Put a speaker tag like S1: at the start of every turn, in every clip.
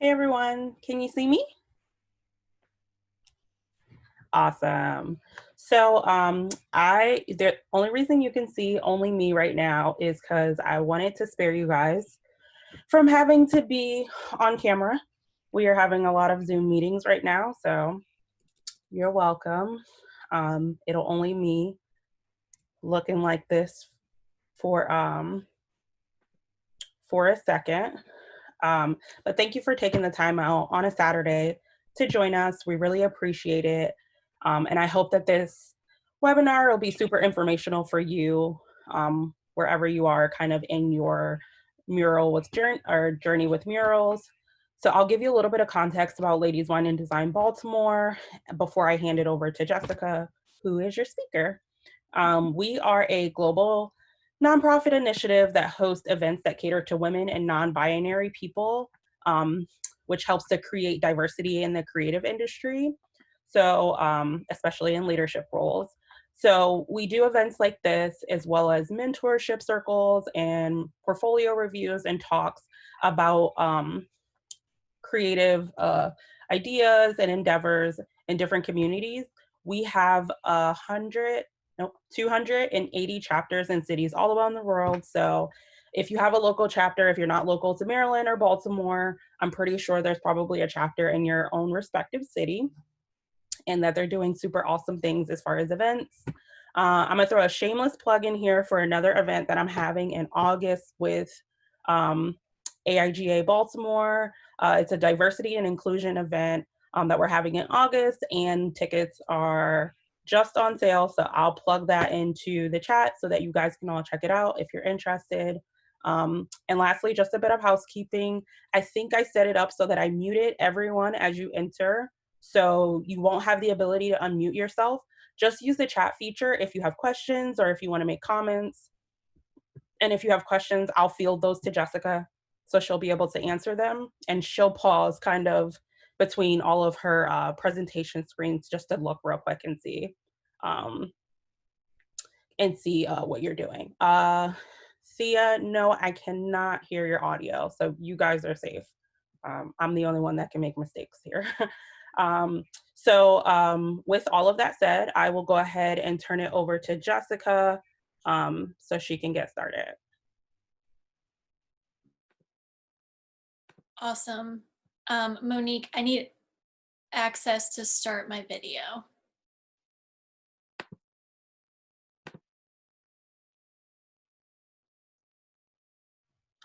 S1: Hey everyone, can you see me? Awesome. The only reason you can see only me right now is because I wanted to spare you guys from having to be on camera. We are having a lot of Zoom meetings right now, so you're welcome. It'll only me looking like this for um for a second. But thank you for taking the time out on a Saturday to join us. We really appreciate it. And I hope that this webinar will be super informational for you wherever you are kind of in your journey with murals. So I'll give you a little bit of context about Ladies Wine and Design Baltimore before I hand it over to Jessica, who is your speaker. We are a global nonprofit initiative that hosts events that cater to women and non-binary people, which helps to create diversity in the creative industry. Especially in leadership roles. So we do events like this, as well as mentorship circles and portfolio reviews and talks about creative ideas and endeavors in different communities. We have 280 chapters in cities all around the world. So if you have a local chapter, if you're not local to Maryland or Baltimore, I'm pretty sure there's probably a chapter in your own respective city and that they're doing super awesome things as far as events. I'm gonna throw a shameless plug in here for another event that I'm having in August with AIGA Baltimore. It's a diversity and inclusion event that we're having in August, and tickets are just on sale. So I'll plug that into the chat so that you guys can all check it out if you're interested. And lastly, just a bit of housekeeping. I think I set it up so that I muted everyone as you enter. So you won't have the ability to unmute yourself. Just use the chat feature if you have questions or if you want to make comments. And if you have questions, I'll field those to Jessica so she'll be able to answer them. And she'll pause kind of between all of her presentation screens just to look real quick um, and see what you're doing. Sia, no, I cannot hear your audio. So you guys are safe. I'm the only one that can make mistakes here. With all of that said, I will go ahead and turn it over to Jessica so she can get started.
S2: Awesome. Monique, I need access to start my video.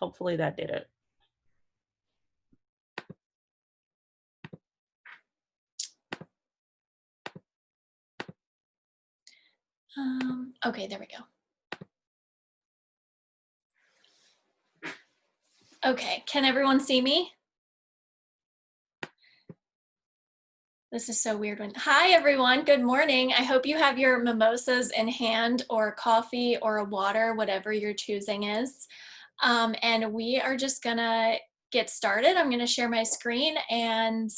S1: Hopefully that did it.
S2: Okay, there we go. Okay, can everyone see me? This is so weird. Hi everyone, good morning. I hope you have your mimosas in hand or coffee or a water, whatever your choosing is. And we are just gonna get started. I'm gonna share my screen and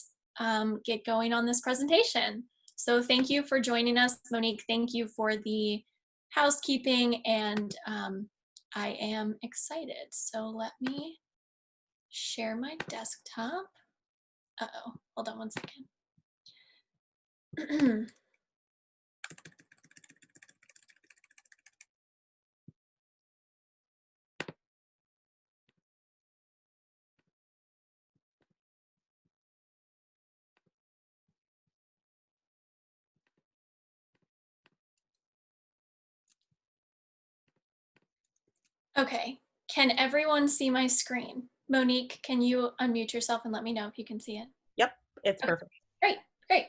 S2: get going on this presentation. So thank you for joining us, Monique. Thank you for the housekeeping, and I am excited. So let me share my desktop. Uh-oh, hold on one second. Okay, can everyone see my screen? Monique, can you unmute yourself and let me know if you can see it?
S1: Yep, it's
S2: Okay,
S1: perfect.
S2: great, great.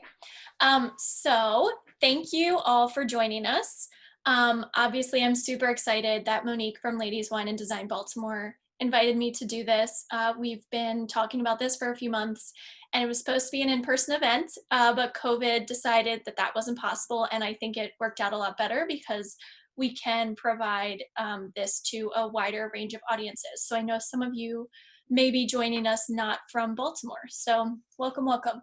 S2: So thank you all for joining us. Obviously, I'm super excited that Monique from Ladies Wine and Design Baltimore invited me to do this. We've been talking about this for a few months, and it was supposed to be an in-person event, but COVID decided that that wasn't possible, and I think it worked out a lot better because we can provide this to a wider range of audiences. So I know some of you may be joining us not from Baltimore. So welcome, welcome.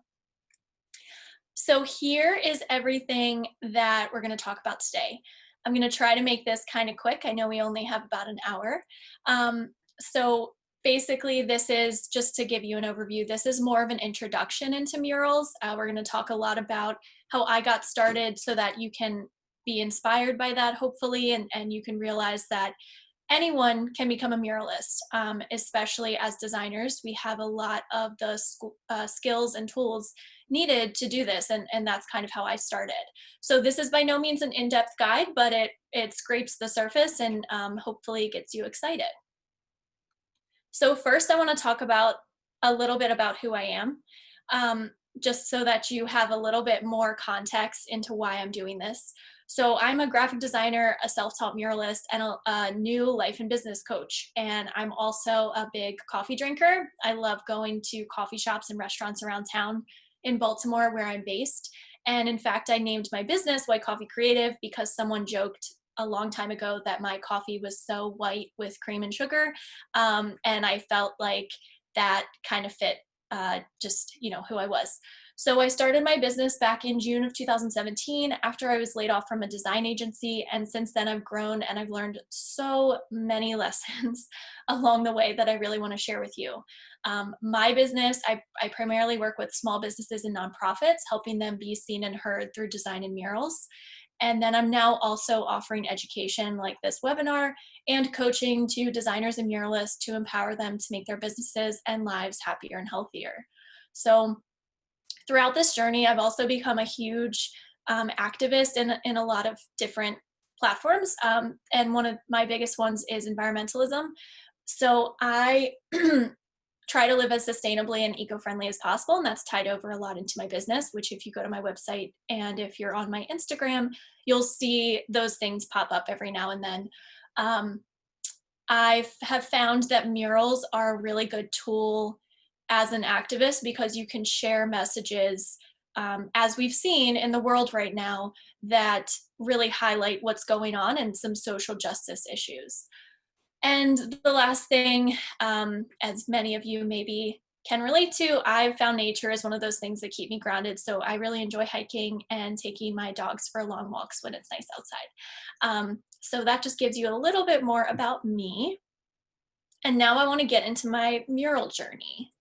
S2: So here is everything that we're going to talk about today. I'm going to try to make this kind of quick. I know we only have about an hour. So basically, this is just to give you an overview. This is more of an introduction into murals. We're going to talk a lot about how I got started so that you can be inspired by that, hopefully, and you can realize that anyone can become a muralist, especially as designers. We have a lot of the skills and tools needed to do this, and that's kind of how I started. So this is by no means an in-depth guide, but it scrapes the surface and hopefully gets you excited. So first, I want to talk about a little bit about who I am, just so that you have a little bit more context into why I'm doing this. So I'm a graphic designer, a self-taught muralist, and a new life and business coach. And I'm also a big coffee drinker. I love going to coffee shops and restaurants around town in Baltimore, where I'm based. And in fact, I named my business White Coffee Creative because someone joked a long time ago that my coffee was so white with cream and sugar, and I felt like that kind of fit just who I was. So I started my business back in June of 2017 after I was laid off from a design agency, and since then I've grown and I've learned so many lessons along the way that I really want to share with you. My business, I primarily work with small businesses and nonprofits, helping them be seen and heard through design and murals. And then I'm now also offering education like this webinar and coaching to designers and muralists to empower them to make their businesses and lives happier and healthier. So throughout this journey, I've also become a huge activist in a lot of different platforms. And one of my biggest ones is environmentalism. So I try to live as sustainably and eco-friendly as possible, and that's tied over a lot into my business, which if you go to my website and if you're on my Instagram, you'll see those things pop up every now and then. um, I have found that murals are a really good tool as an activist because you can share messages, as we've seen in the world right now, that really highlight what's going on and some social justice issues. And the last thing, as many of you maybe can relate to, I've found nature is one of those things that keep me grounded. So I really enjoy hiking and taking my dogs for long walks when it's nice outside. So that just gives you a little bit more about me. And now I want to get into my mural journey.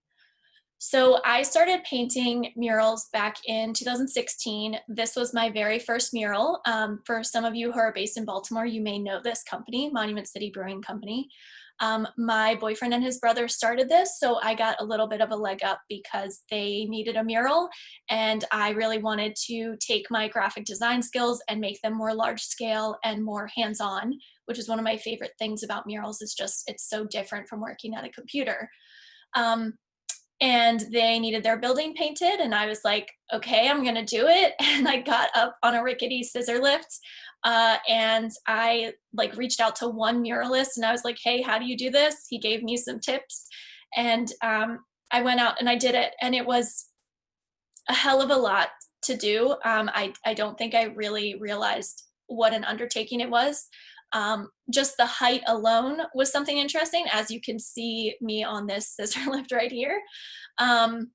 S2: So I started painting murals back in 2016. This was my very first mural. For some of you who are based in Baltimore, you may know this company, Monument City Brewing Company. My boyfriend and his brother started this, so I got a little bit of a leg up because they needed a mural, and I really wanted to take my graphic design skills and make them more large scale and more hands-on, which is one of my favorite things about murals. Is just it's so different from working at a computer. Um, and they needed their building painted, and I was like, okay, I'm gonna do it. And I got up on a rickety scissor lift, and I like reached out to one muralist and I was like, hey, how do you do this? He gave me some tips, and I went out and I did it, and it was a hell of a lot to do. I don't think I really realized what an undertaking it was. Just the height alone was something interesting, as you can see me on this scissor lift right here. Um,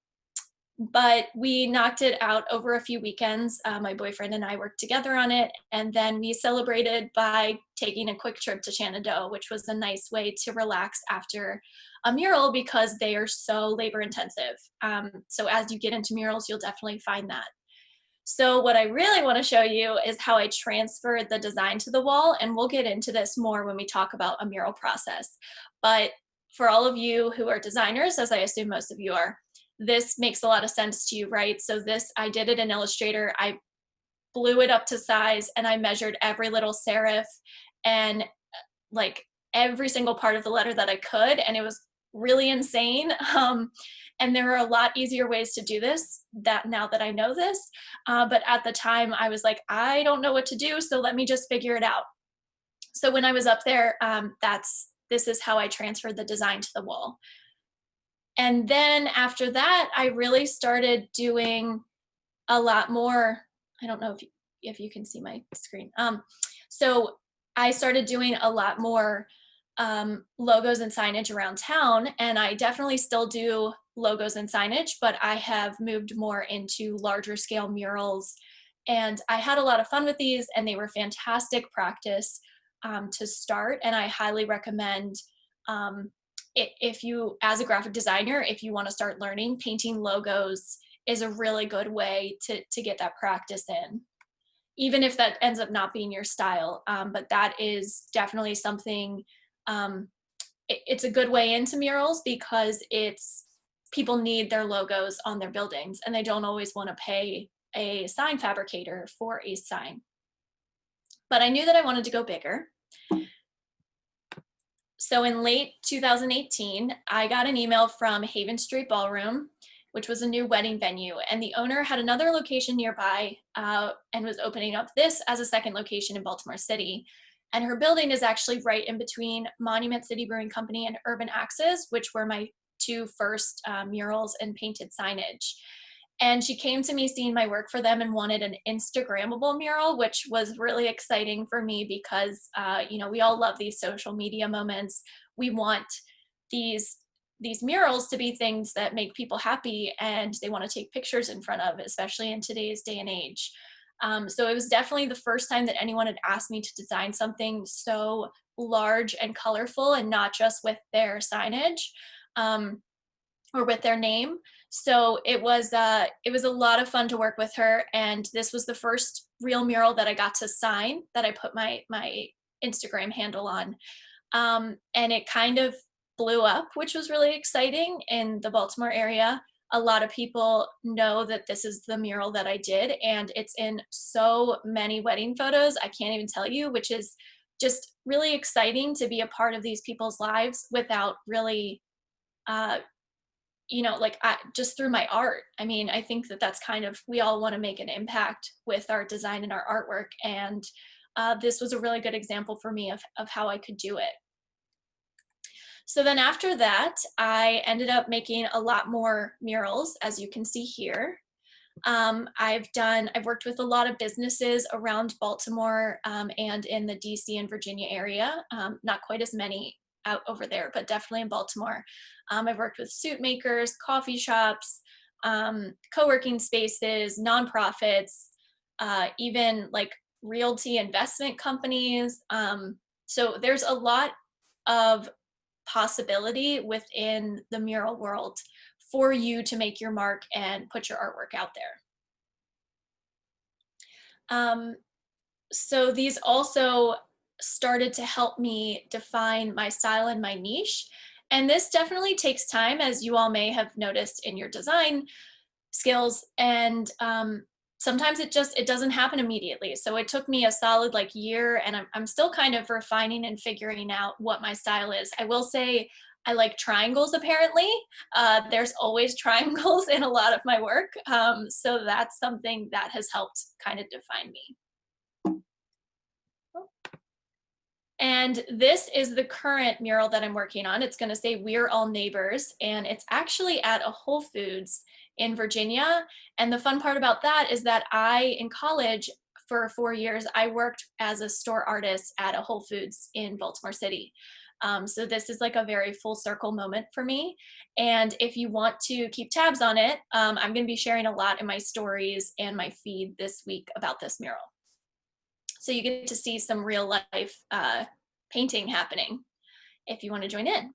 S2: but we knocked it out over a few weekends. My boyfriend and I worked together on it, and then we celebrated by taking a quick trip to Shenandoah, which was a nice way to relax after a mural because they are so labor intensive. So as you get into murals, you'll definitely find that. So what I really want to show you is how I transferred the design to the wall, and we'll get into this more when we talk about a mural process. But for all of you who are designers, as I assume most of you are, this makes a lot of sense to you, right? So this, I did it in Illustrator. I blew it up to size and I measured every little serif and like every single part of the letter that I could, and it was really insane. And there are a lot easier ways to do this that now that I know this. But at the time, I was like, I don't know what to do, so let me just figure it out. So when I was up there, this is how I transferred the design to the wall. And then after that, I really started doing a lot more. I don't know if you can see my screen. So I started doing a lot more logos and signage around town, and I definitely still do logos and signage, but I have moved more into larger scale murals, and I had a lot of fun with these, and they were fantastic practice to start, and I highly recommend if you, as a graphic designer, if you want to start learning, painting logos is a really good way to get that practice in, even if that ends up not being your style. But that is definitely something, it's a good way into murals because it's, people need their logos on their buildings and they don't always want to pay a sign fabricator for a sign. But I knew that I wanted to go bigger. So in late 2018, I got an email from Haven Street Ballroom, which was a new wedding venue, and the owner had another location nearby and was opening up this as a second location in Baltimore City. And her building is actually right in between Monument City Brewing Company and Urban Axis, which were my two first murals and painted signage. And she came to me seeing my work for them and wanted an Instagrammable mural, which was really exciting for me because, you know, we all love these social media moments. We want these murals to be things that make people happy and they want to take pictures in front of, especially in today's day and age. So it was definitely the first time that anyone had asked me to design something so large and colorful and not just with their signage. Or with their name. So it was a lot of fun to work with her. And this was the first real mural that I got to sign that I put my Instagram handle on. And it kind of blew up, which was really exciting in the Baltimore area. A lot of people know that this is the mural that I did, and it's in so many wedding photos. I can't even tell you, which is just really exciting to be a part of these people's lives without really, you know, like just through my art. I mean, I think that that's kind of, we all want to make an impact with our design and our artwork. And this was a really good example for me of how I could do it. So then after that, I ended up making a lot more murals, as you can see here. I've worked with a lot of businesses around Baltimore and in the DC and Virginia area, not quite as many out over there, but definitely in Baltimore. I've worked with suit makers, coffee shops, co-working spaces, nonprofits, even like realty investment companies. So there's a lot of possibility within the mural world for you to make your mark and put your artwork out there. So these also started to help me define my style and my niche. And this definitely takes time, as you all may have noticed in your design skills. And sometimes it doesn't happen immediately. So it took me a solid like year, and I'm still kind of refining and figuring out what my style is. I will say I like triangles apparently. There's always triangles in a lot of my work. So that's something that has helped kind of define me. And this is the current mural that I'm working on. It's going to say "We're all neighbors," and it's actually at a Whole Foods in Virginia. And the fun part about that is that in college, for 4 years, I worked as a store artist at a Whole Foods in Baltimore City. So this is like a very full circle moment for me. And if you want to keep tabs on it, I'm going to be sharing a lot in my stories and my feed this week about this mural. So you get to see some real life painting happening if you want to join in.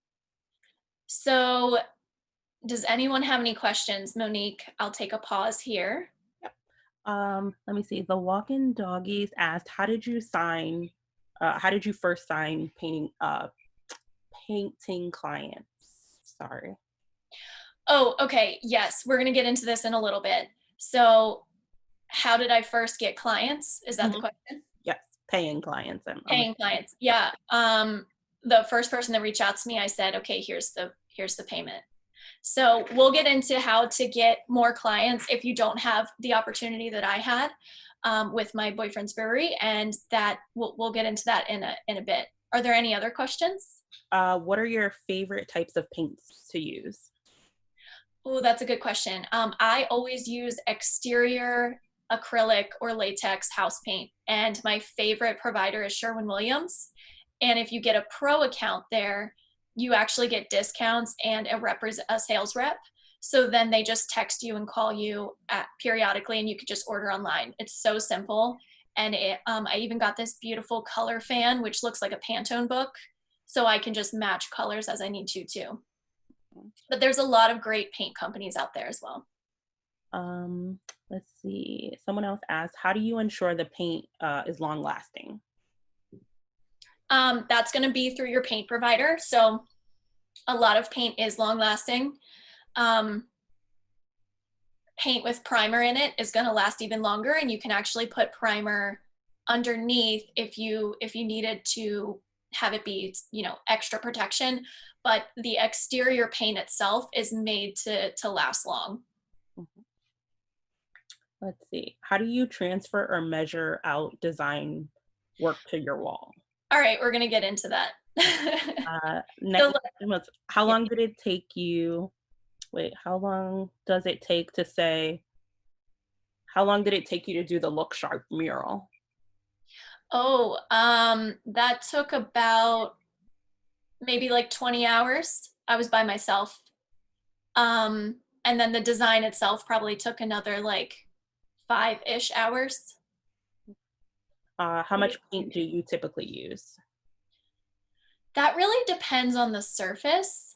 S2: So does anyone have any questions? Monique, I'll take a pause here.
S1: Let me see. The Walking Doggies asked, how did you first sign painting clients? Sorry.
S2: Oh, okay. Yes, we're going to get into this in a little bit. So how did I first get clients? Is that the question?
S1: Yes, paying clients.
S2: Paying clients. Yeah. The first person that reached out to me, I said, okay, here's the payment. So we'll get into how to get more clients if you don't have the opportunity that I had with my boyfriend's brewery, and that we'll get into that in a bit. Are there any other questions?
S1: What are your favorite types of paints to use?
S2: Oh, that's a good question. I always use exterior acrylic or latex house paint, and my favorite provider is Sherwin-Williams. And if you get a pro account there, you actually get discounts and a sales rep. So then they just text you and call you periodically, and you could just order online. It's so simple. And I even got this beautiful color fan, which looks like a Pantone book. so I can just match colors as I need to too. But there's a lot of great paint companies out there as well.
S1: Um, let's see. Someone else asked, how do you ensure the paint is long lasting?
S2: That's going to be through your paint provider. So a lot of paint is long lasting. Um, paint with primer in it is going to last even longer, and you can actually put primer underneath if you needed to have it be, you know, extra protection, but the exterior paint itself is made to last long.
S1: Mhm. Let's see. How do you transfer or measure out design work to your wall?
S2: All right, we're going to get into that.
S1: Next
S2: So
S1: question was, how long did it take you? Wait, how long does it take to say, how long did it take you to do the Look Sharp mural?
S2: that took about maybe like 20 hours. I was by myself. And then the design itself probably took another like 5-ish hours.
S1: How much paint do you typically use?
S2: That really depends on the surface.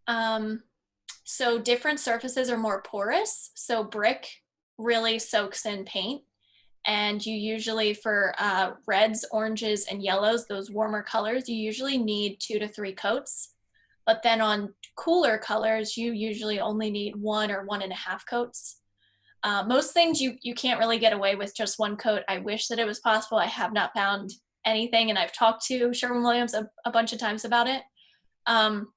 S2: Um, so different surfaces are more porous. So brick really soaks in paint. And you usually, for reds, oranges, and yellows, those warmer colors, you usually need 2 to 3 coats. But then on cooler colors, you usually only need 1 or 1.5 coats. Most things you can't really get away with just 1 coat. I wish that it was possible. I have not found anything, and I've talked to Sherwin-Williams a bunch of times about it. Um,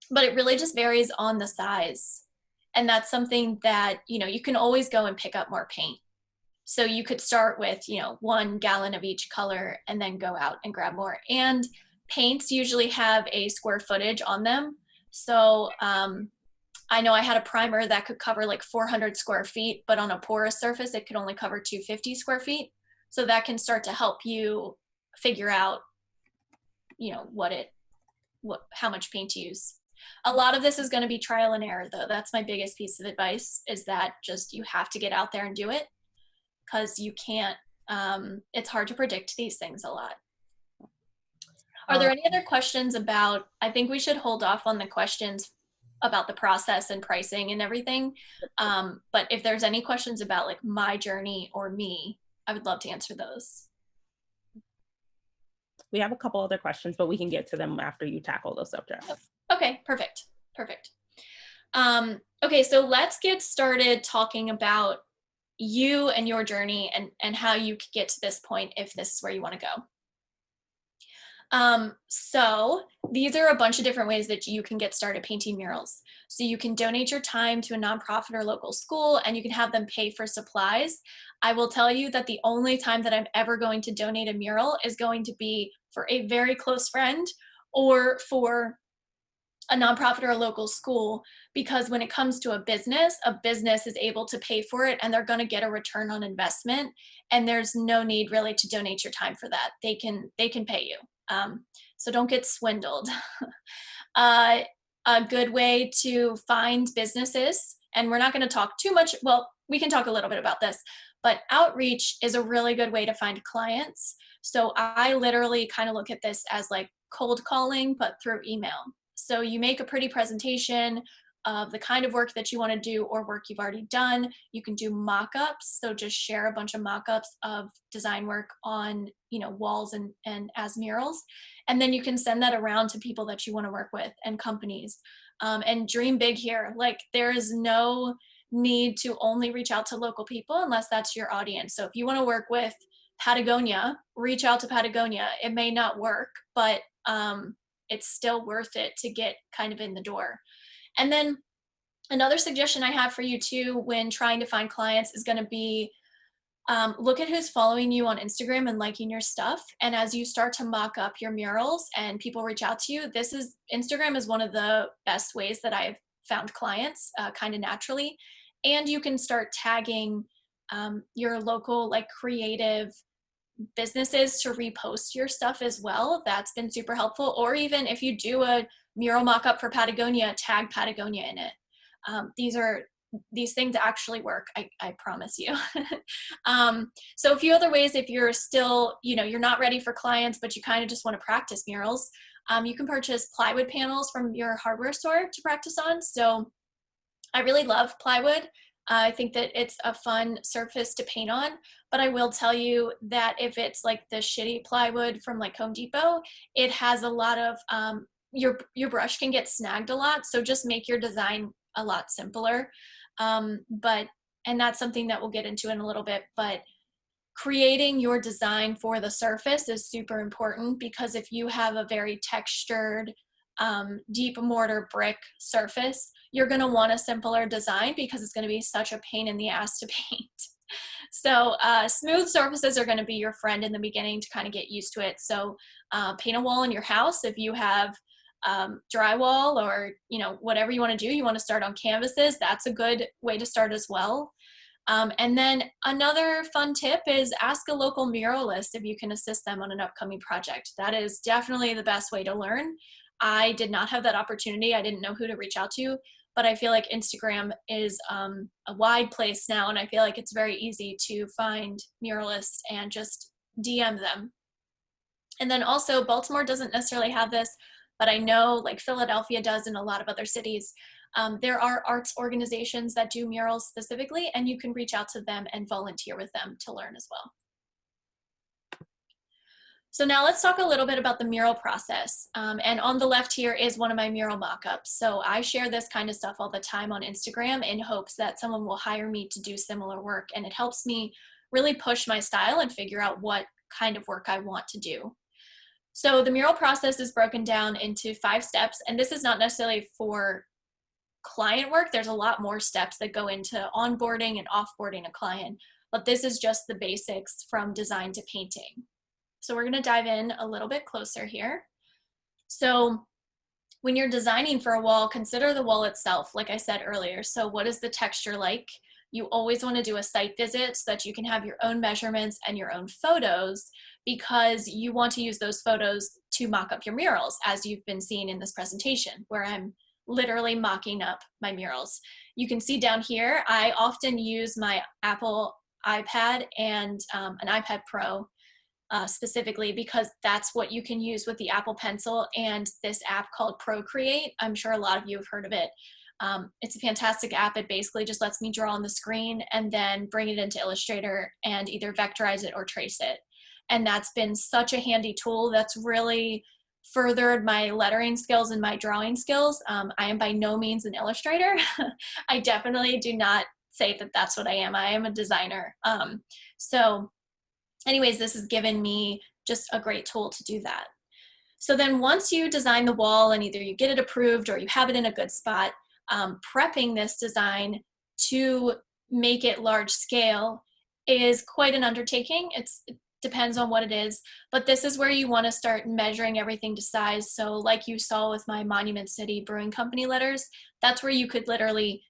S2: but it really just varies on the size. And that's something that, you know, you can always go and pick up more paint. So you could start with, you know, 1 gallon of each color and then go out and grab more. And paints usually have a square footage on them. So I know I had a primer that could cover like 400 square feet, but on a porous surface, it could only cover 250 square feet. So that can start to help you figure out, you know, how much paint to use. A lot of this is going to be trial and error though. That's my biggest piece of advice, is that just you have to get out there and do it, because you can't, it's hard to predict these things a lot. Are
S1: Uh,
S2: there any other questions about, I think we should hold off on the questions about the process and pricing and everything. But if there's any questions about like my journey or me, I would love to answer those.
S1: we have a couple other questions, but we can get to them after you tackle those subjects.
S2: Okay, perfect, perfect. Okay, so let's get started talking about you and your journey, and how you could get to this point if this is where you want to go. So these are a bunch of different ways that you can get started painting murals. So you can donate your time to a nonprofit or local school, and you can have them pay for supplies. I will tell you that the only time that I'm ever going to donate a mural is going to be for a very close friend or for a nonprofit or a local school, because when it comes to a business is able to pay for it and they're going to get a return on investment, and there's no need really to donate your time for that. They can pay you. So don't get swindled. uh, a good way to find businesses, and we're not going to talk too much, well, we can talk a little bit about this, but outreach is a really good way to find clients. So I literally kind of look at this as like cold calling, but through email. So you make a pretty presentation of the kind of work that you want to do or work you've already done. You can do mock-ups. So just share a bunch of mock-ups of design work on, you know, walls and as murals. And then you can send that around to people that you want to work with and companies. And dream big here. Like, there is no need to only reach out to local people unless that's your audience. So if you want to work with Patagonia, reach out to Patagonia. It may not work, but it's still worth it to get kind of in the door. And then another suggestion I have for you too, when trying to find clients, is going to be look at who's following you on Instagram and liking your stuff. And as you start to mock up your murals and people reach out to you, Instagram is one of the best ways that I've found clients kind of naturally. And you can start tagging your local like creative businesses to repost your stuff as well. That's been super helpful. Or even if you do a mural mock-up for Patagonia, tag Patagonia in it. These things actually work. I promise you. So a few other ways, if you're still, you know, you're not ready for clients, but you kind of just want to practice murals. You can purchase plywood panels from your hardware store to practice on. So I really love plywood. I think that it's a fun surface to paint on, but I will tell you that if it's like the shitty plywood from like Home Depot, it has a lot of, your brush can get snagged a lot. So just make your design a lot simpler. And that's something that we'll get into in a little bit, but creating your design for the surface is super important, because if you have a very textured, deep mortar brick surface, you're going to want a simpler design because it's going to be such a pain in the ass to paint. So smooth surfaces are going to be your friend in the beginning to kind of get used to it. So paint a wall in your house. If you have drywall, or whatever you want to do, you want to start on canvases, that's a good way to start as well. And then another fun tip is ask a local muralist if you can assist them on an upcoming project. That is definitely the best way to learn. I did not have that opportunity. I didn't know who to reach out to, but I feel like Instagram is a wide place now, and I feel like it's very easy to find muralists and just DM them. And then also, Baltimore doesn't necessarily have this, but I know like Philadelphia does, and a lot of other cities. There are arts organizations that do murals specifically, and you can reach out to them and volunteer with them to learn as well. So now let's talk a little bit about the mural process. And on the left here is one of my mural mock-ups. So I share this kind of stuff all the time on Instagram in hopes that someone will hire me to do similar work. And it helps me really push my style and figure out what kind of work I want to do. So the mural process is broken down into 5 steps. And this is not necessarily for client work. There's a lot more steps that go into onboarding and offboarding a client. But this is just the basics from design to painting. So we're going to dive in a little bit closer here. So when you're designing for a wall, consider the wall itself, like I said earlier. So what is the texture like? You always want to do a site visit so that you can have your own measurements and your own photos, because you want to use those photos to mock up your murals, as you've been seeing in this presentation, where I'm literally mocking up my murals. You can see down here, I often use my Apple iPad and an iPad Pro specifically, because that's what you can use with the Apple Pencil and this app called Procreate. I'm sure a lot of you have heard of it. It's a fantastic app. It basically just lets me draw on the screen and then bring it into Illustrator and either vectorize it or trace it. And that's been such a handy tool that's really furthered my lettering skills and my drawing skills. I am by no means an illustrator. I definitely do not say that that's what I am. I am a designer. So anyways, this has given me just a great tool to do that. So then once you design the wall and either you get it approved or you have it in a good spot, prepping this design to make it large scale is quite an undertaking. It depends on what it is, but this is where you want to start measuring everything to size. So like you saw with my Monument City Brewing Company letters, that's where you could literally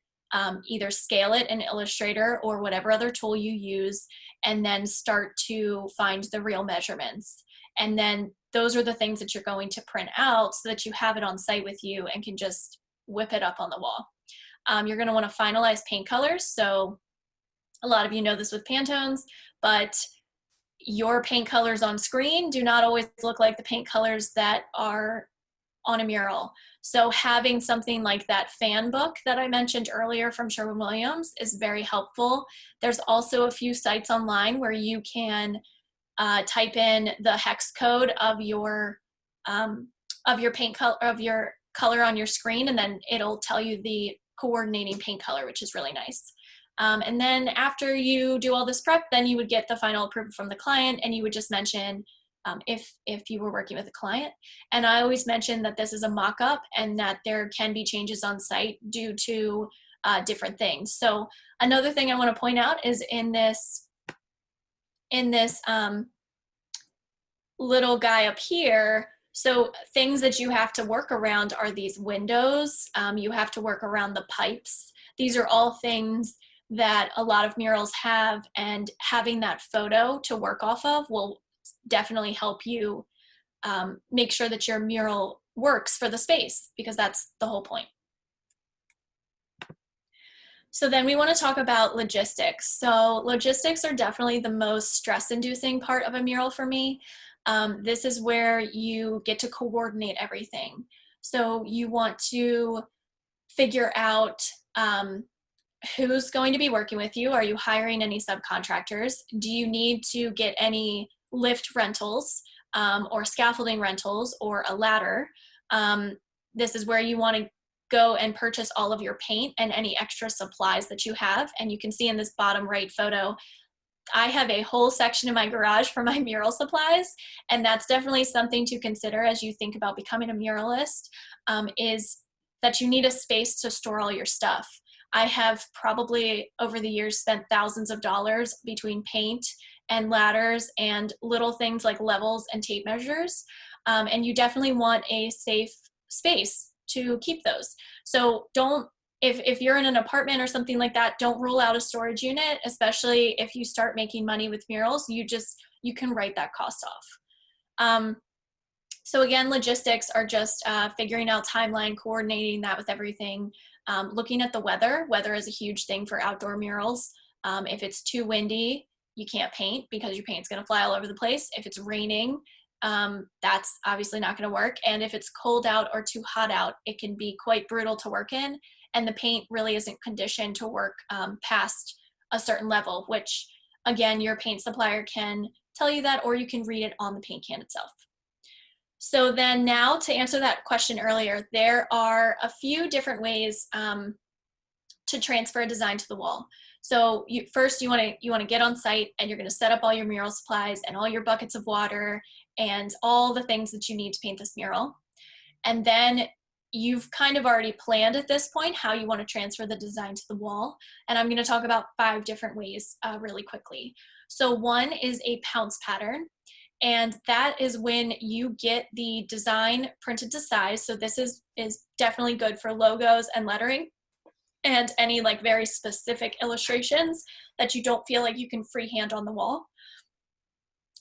S2: either scale it in Illustrator or whatever other tool you use, and then start to find the real measurements. And then those are the things that you're going to print out so that you have it on site with you and can just whip it up on the wall. You're going to want to finalize paint colors. So a lot of you know this with Pantones, but your paint colors on screen do not always look like the paint colors that are on a mural. So having something like that fan book that I mentioned earlier from Sherwin-Williams is very helpful. There's also a few sites online where you can type in the hex code of your paint color, of your color on your screen, and then it'll tell you the coordinating paint color, which is really nice. And then after you do all this prep, then you would get the final approval from the client, and you would just mention if you were working with a client. And I always mention that this is a mock-up and that there can be changes on site due to different things. So another thing I want to point out is in this little guy up here, so things that you have to work around are these windows. You have to work around the pipes. These are all things that a lot of murals have, and having that photo to work off of will definitely help you make sure that your mural works for the space, because that's the whole point. So then we want to talk about logistics. So logistics are definitely the most stress-inducing part of a mural for me. This is where you get to coordinate everything. So you want to figure out who's going to be working with you. Are you hiring any subcontractors? Do you need to get any lift rentals or scaffolding rentals or a ladder? This is where you want to go and purchase all of your paint and any extra supplies that you have. And you can see in this bottom right photo, I have a whole section in my garage for my mural supplies, and that's definitely something to consider as you think about becoming a muralist, is that you need a space to store all your stuff. I have probably over the years spent thousands of dollars between paint and ladders and little things like levels and tape measures, and you definitely want a safe space to keep those. So don't, if you're in an apartment or something like that, don't rule out a storage unit, especially if you start making money with murals. You can write that cost off. So again, logistics are just figuring out timeline, coordinating that with everything, looking at the weather. Weather is a huge thing for outdoor murals. If it's too windy, you can't paint because your paint's gonna fly all over the place. If it's raining, that's obviously not gonna work. And if it's cold out or too hot out, it can be quite brutal to work in, and the paint really isn't conditioned to work past a certain level, which again, your paint supplier can tell you that, or you can read it on the paint can itself. So then now to answer that question earlier, there are a few different ways to transfer a design to the wall. So first you wanna get on site, and you're gonna set up all your mural supplies and all your buckets of water and all the things that you need to paint this mural. And then you've kind of already planned at this point how you want to transfer the design to the wall. And I'm going to talk about 5 different ways really quickly. So one is a pounce pattern. And that is when you get the design printed to size. So this is definitely good for logos and lettering and any like very specific illustrations that you don't feel like you can freehand on the wall.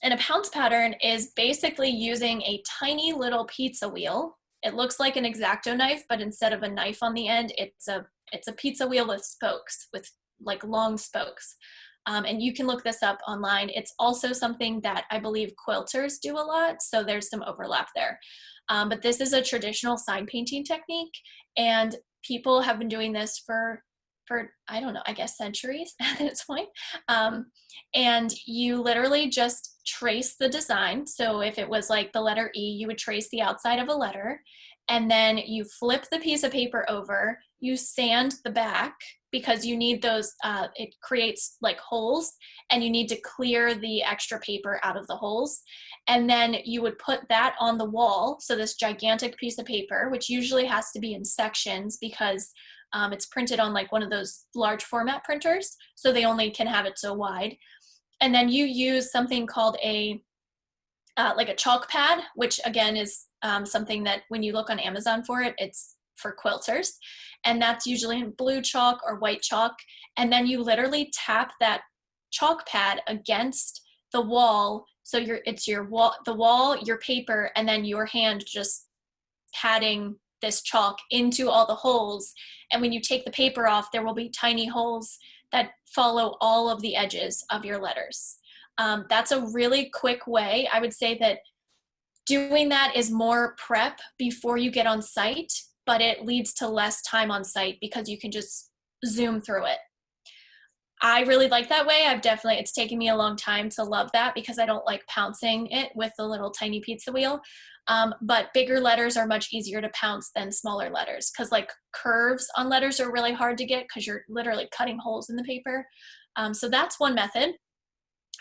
S2: And a pounce pattern is basically using a tiny little pizza wheel. It looks like an X-Acto knife, but instead of a knife on the end, it's a pizza wheel with spokes, with like long spokes. And you can look this up online. It's also something that I believe quilters do a lot, so there's some overlap there. But this is a traditional sign painting technique, and people have been doing this for I don't know, I guess centuries at this point. And you literally just trace the design. So if it was like the letter E, you would trace the outside of a letter, and then you flip the piece of paper over, you sand the back because you need those, it creates like holes, and you need to clear the extra paper out of the holes. And then you would put that on the wall. So this gigantic piece of paper, which usually has to be in sections because it's printed on like one of those large format printers, so they only can have it so wide. And then you use something called like a chalk pad, which again is something that when you look on Amazon for it, it's for quilters. And that's usually in blue chalk or white chalk. And then you literally tap that chalk pad against the wall. So it's your wall, the wall, your paper, and then your hand just patting this chalk into all the holes. And when you take the paper off, there will be tiny holes that follow all of the edges of your letters. That's a really quick way. I would say that doing that is more prep before you get on site, but it leads to less time on site because you can just zoom through it. I really like that way. It's taken me a long time to love that because I don't like pouncing it with the little tiny pizza wheel. But bigger letters are much easier to pounce than smaller letters because like curves on letters are really hard to get because you're literally cutting holes in the paper. So that's one method.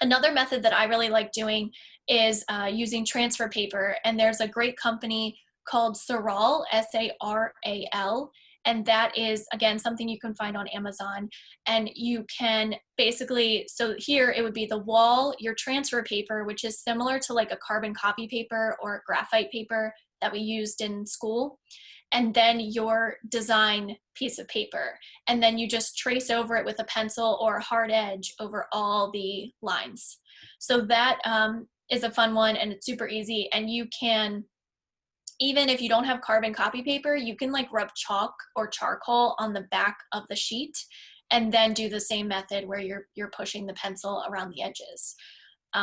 S2: Another method that I really like doing is using transfer paper. And there's a great company called Saral, S-A-R-A-L. And that is, again, something you can find on Amazon. And you can basically, so here it would be the wall, your transfer paper, which is similar to like a carbon copy paper or graphite paper that we used in school. And then your design piece of paper. And then you just trace over it with a pencil or a hard edge over all the lines. So that is a fun one, and it's super easy. And you can, even if you don't have carbon copy paper, you can like rub chalk or charcoal on the back of the sheet and then do the same method where you're pushing the pencil around the edges.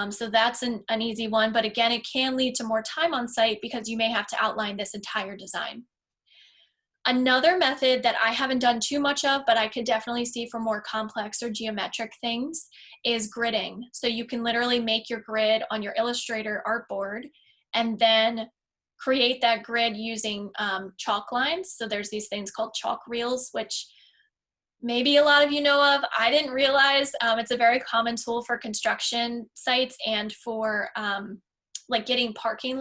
S2: So that's an easy one, but again, it can lead to more time on site because you may have to outline this entire design. Another method that I haven't done too much of, but I could definitely see for more complex or geometric things, is gridding. So you can literally make your grid on your Illustrator artboard and then create that grid using chalk lines. So there's these things called chalk reels, which maybe a lot of you know of. I didn't realize it's a very common tool for construction sites and for like getting parking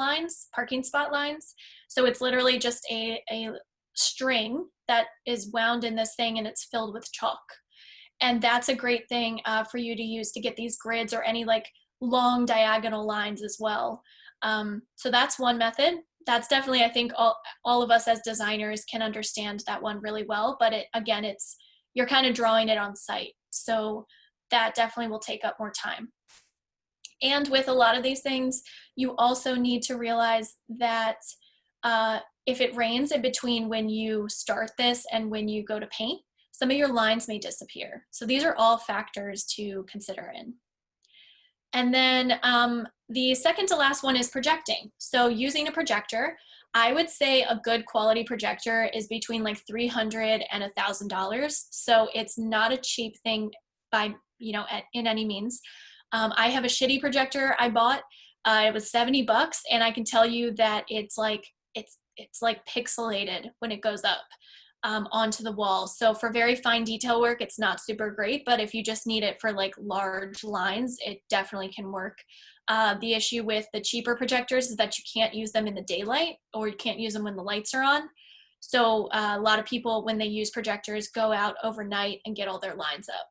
S2: spot lines. So it's literally just a string that is wound in this thing and it's filled with chalk. And that's a great thing for you to use to get these grids or any like long diagonal lines as well. So that's one method. That's definitely, I think all of us as designers can understand that one really well, but again, you're kind of drawing it on site. So that definitely will take up more time. And with a lot of these things, you also need to realize that if it rains in between when you start this and when you go to paint, some of your lines may disappear. So these are all factors to consider in. And then the second to last one is projecting. So using a projector, I would say a good quality projector is between like $300 and $1,000. So it's not a cheap thing by, in any means. I have a shitty projector I bought. It was $70, and I can tell you that it's like pixelated when it goes up onto the wall. So for very fine detail work, it's not super great, but if you just need it for like large lines, it definitely can work. The issue with the cheaper projectors is that you can't use them in the daylight, or you can't use them when the lights are on. So a lot of people, when they use projectors, go out overnight and get all their lines up.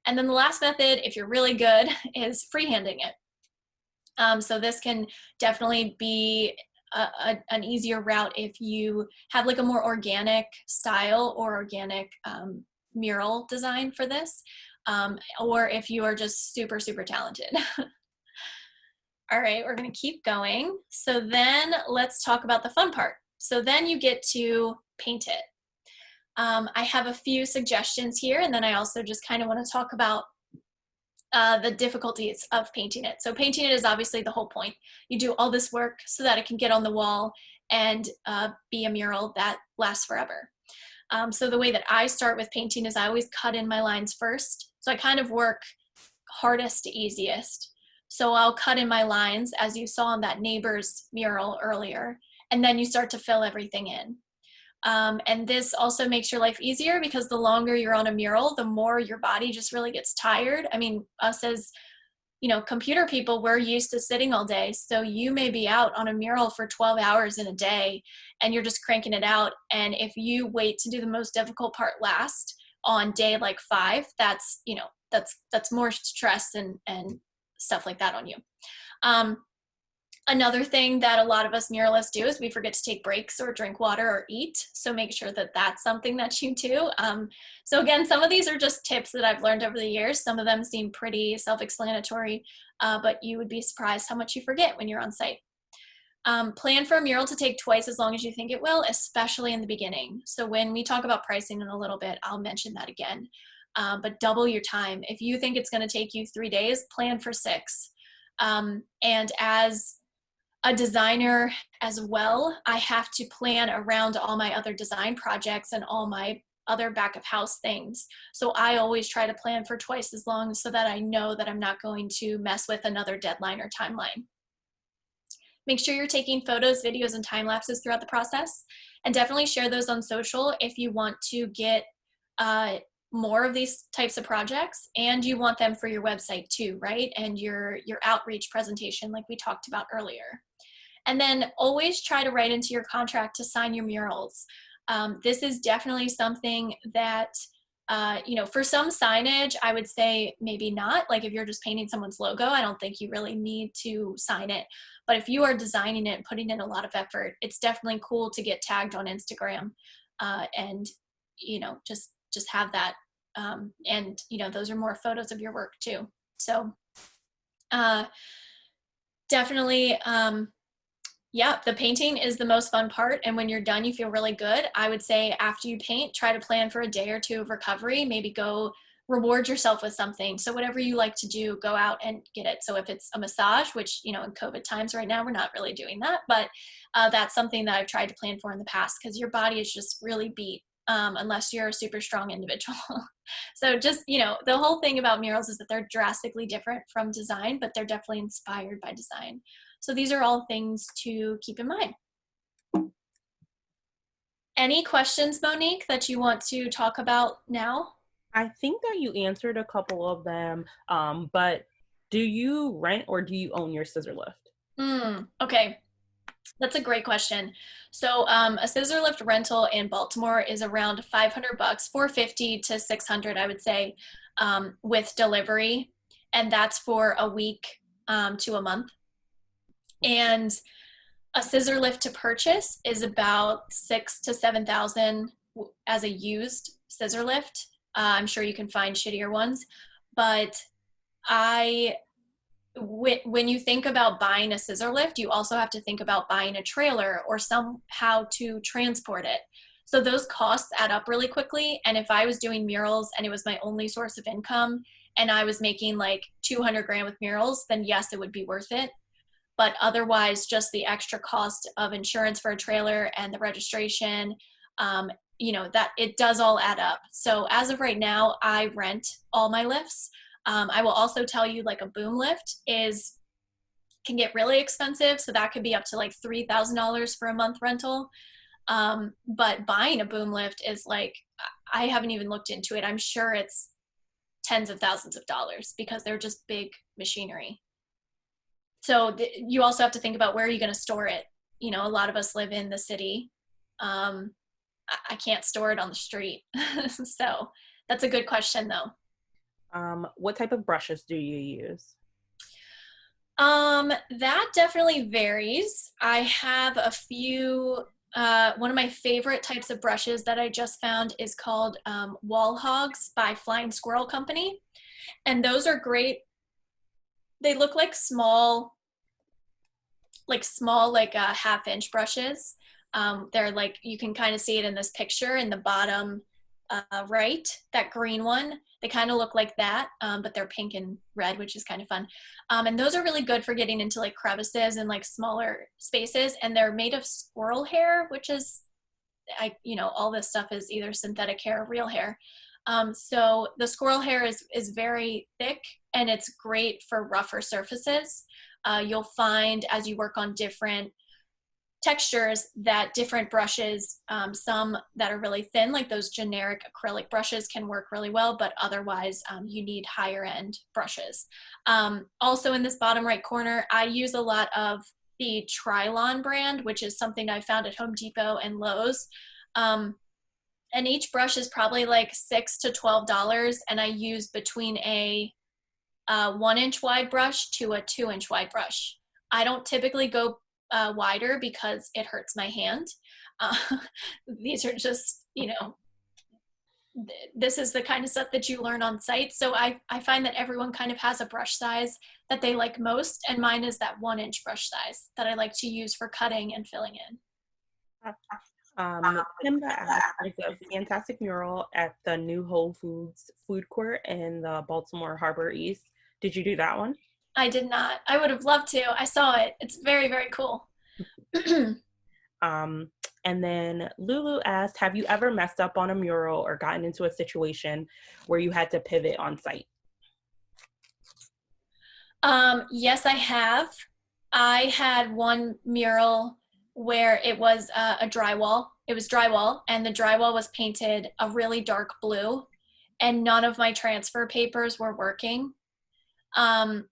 S2: And then the last method, if you're really good, is freehanding it. So this can definitely be an easier route if you have like a more organic style or organic mural design for this, or if you are just super, super talented. All right, we're gonna keep going. So then let's talk about the fun part. So then you get to paint it. I have a few suggestions here, and then I also just kind of want to talk about the difficulties of painting it. So painting it is obviously the whole point. You do all this work so that it can get on the wall and be a mural that lasts forever. So the way that I start with painting is I always cut in my lines first. So I kind of work hardest to easiest. So I'll cut in my lines, as you saw in that neighbor's mural earlier, and then you start to fill everything in. And this also makes your life easier because the longer you're on a mural, the more your body just really gets tired. I mean, us as, computer people, we're used to sitting all day. So you may be out on a mural for 12 hours in a day and you're just cranking it out. And if you wait to do the most difficult part last on day like 5, that's more stress and stuff like that on you. Another thing that a lot of us muralists do is we forget to take breaks or drink water or eat. So make sure that that's something that you do. So again, some of these are just tips that I've learned over the years. Some of them seem pretty self-explanatory, but you would be surprised how much you forget when you're on site. Plan for a mural to take twice as long as you think it will, especially in the beginning. So when we talk about pricing in a little bit, I'll mention that again. But double your time. If you think it's going to take you 3 days, plan for 6. And as a designer as well, I have to plan around all my other design projects and all my other back of house things. So I always try to plan for twice as long so that I know that I'm not going to mess with another deadline or timeline. Make sure you're taking photos, videos, and time lapses throughout the process, and definitely share those on social if you want to get more of these types of projects, and you want them for your website too, right? And your outreach presentation like we talked about earlier. And then always try to write into your contract to sign your murals. This is definitely something that, for some signage, I would say maybe not. Like if you're just painting someone's logo, I don't think you really need to sign it. But if you are designing it and putting in a lot of effort, it's definitely cool to get tagged on Instagram and, just have that. And, those are more photos of your work too. So definitely, yeah, the painting is the most fun part. And when you're done, you feel really good. I would say after you paint, try to plan for a day or 2 of recovery, maybe go reward yourself with something. So whatever you like to do, go out and get it. So if it's a massage, which, you know, in COVID times right now, we're not really doing that, but that's something that I've tried to plan for in the past, because your body is just really beat unless you're a super strong individual. So just, you know, the whole thing about murals is that they're drastically different from design, but they're definitely inspired by design. So these are all things to keep in mind. Any questions, Monique, that you want to talk about now?
S1: I think that you answered a couple of them, but do you rent or do you own your scissor lift?
S2: Okay, that's a great question. So a scissor lift rental in Baltimore is around 500 bucks, 450 to 600, I would say, with delivery, and that's for a week to a month. And a scissor lift to purchase is about 6 to 7,000 as a used scissor lift. I'm sure you can find shittier ones, but when you think about buying a scissor lift, you also have to think about buying a trailer or somehow to transport it. So those costs add up really quickly. And if I was doing murals and it was my only source of income and I was making like 200 grand with murals, then yes, it would be worth it. But otherwise, just the extra cost of insurance for a trailer and the registration, you know, that it does all add up. So as of right now, I rent all my lifts. I will also tell you, like, a boom lift can get really expensive. So that could be up to like $3,000 for a month rental. But buying a boom lift is like, I haven't even looked into it. I'm sure it's tens of thousands of dollars because they're just big machinery. So you also have to think about, where are you going to store it? You know, a lot of us live in the city. I can't store it on the street. So that's a good question though.
S1: What type of brushes do you use?
S2: That definitely varies. I have a few, one of my favorite types of brushes that I just found is called Wall Hogs by Flying Squirrel Company. And those are great. They look like small, like a half-inch brushes. They're like, you can kind of see it in this picture in the bottom right, that green one. They kind of look like that, but they're pink and red, which is kind of fun. And those are really good for getting into like crevices and like smaller spaces. And they're made of squirrel hair, which is, you know, all this stuff is either synthetic hair or real hair. So the squirrel hair is very thick and it's great for rougher surfaces. You'll find as you work on different textures that different brushes, some that are really thin, like those generic acrylic brushes, can work really well, but otherwise you need higher end brushes. Also in this bottom right corner, I use a lot of the Trilon brand, which is something I found at Home Depot and Lowe's. And each brush is probably like $6 to $12, and I use between a 1-inch wide brush to a 2-inch wide brush. I don't typically go wider because it hurts my hand. These are just, you know, this is the kind of stuff that you learn on site. So I find that everyone kind of has a brush size that they like most, and mine is that 1-inch brush size that I like to use for cutting and filling in.
S1: Kimba asked, there's a fantastic mural at the new Whole Foods food court in the Baltimore Harbor East. Did you do that one?
S2: I did not. I would have loved to. I saw it. It's very, very cool.
S1: And then Lulu asked, have you ever messed up on a mural or gotten into a situation where you had to pivot on site?
S2: Yes, I have. I had one mural where it was a drywall. It was drywall, and the drywall was painted a really dark blue, and none of my transfer papers were working.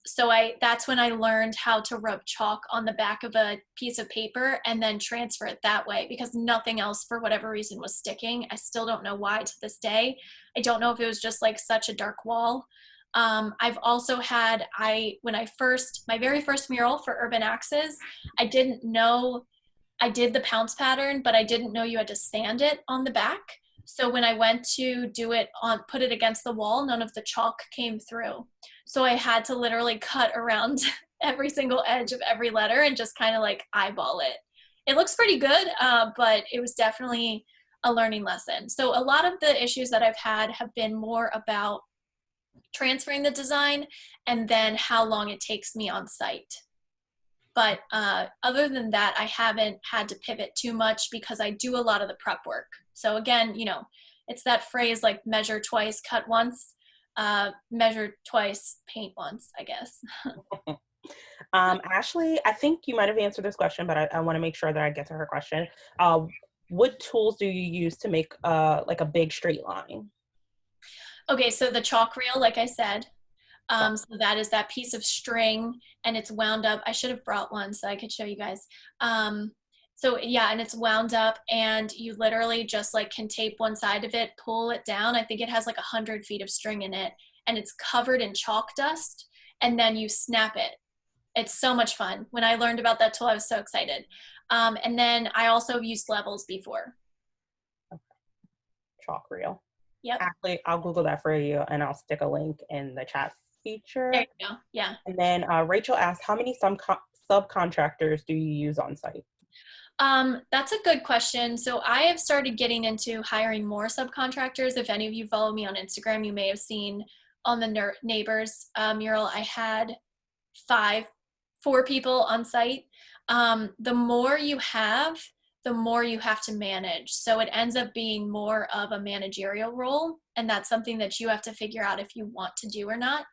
S2: So that's when I learned how to rub chalk on the back of a piece of paper and then transfer it that way, because nothing else for whatever reason was sticking. I still don't know why to this day. I don't know if it was just like such a dark wall. I've also had, my very first mural for Urban Axes, I didn't know, I did the pounce pattern, but I didn't know you had to sand it on the back. So when I went to put it against the wall, none of the chalk came through. So I had to literally cut around every single edge of every letter and just kind of like eyeball it. It looks pretty good, but it was definitely a learning lesson. So a lot of the issues that I've had have been more about transferring the design, and then how long it takes me on site. But other than that, I haven't had to pivot too much because I do a lot of the prep work. So again, you know, it's that phrase like measure twice, cut once, measure twice, paint once, I guess.
S1: Ashley, I think you might have answered this question, but I want to make sure that I get to her question. What tools do you use to make like a big straight line?
S2: Okay, so the chalk reel, like I said,
S1: Chalk.
S2: so that is that piece of string and it's wound up. I should have brought one so I could show you guys. So yeah, and it's wound up and you literally just like can tape one side of it, pull it down. I think it has like 100 feet of string in it and it's covered in chalk dust and then you snap it. It's so much fun. When I learned about that tool, I was so excited. And then I also used levels before.
S1: Chalk reel.
S2: Yep.
S1: Actually, I'll Google that for you and I'll stick a link in the chat
S2: There
S1: feature.
S2: you go. Yeah.
S1: And then Rachel asked, how many subcontractors do you use on site?
S2: That's a good question. So I have started getting into hiring more subcontractors. If any of you follow me on Instagram, you may have seen on the neighbors mural, I had four people on site. The more you have, the more you have to manage. So it ends up being more of a managerial role. And that's something that you have to figure out if you want to do or not.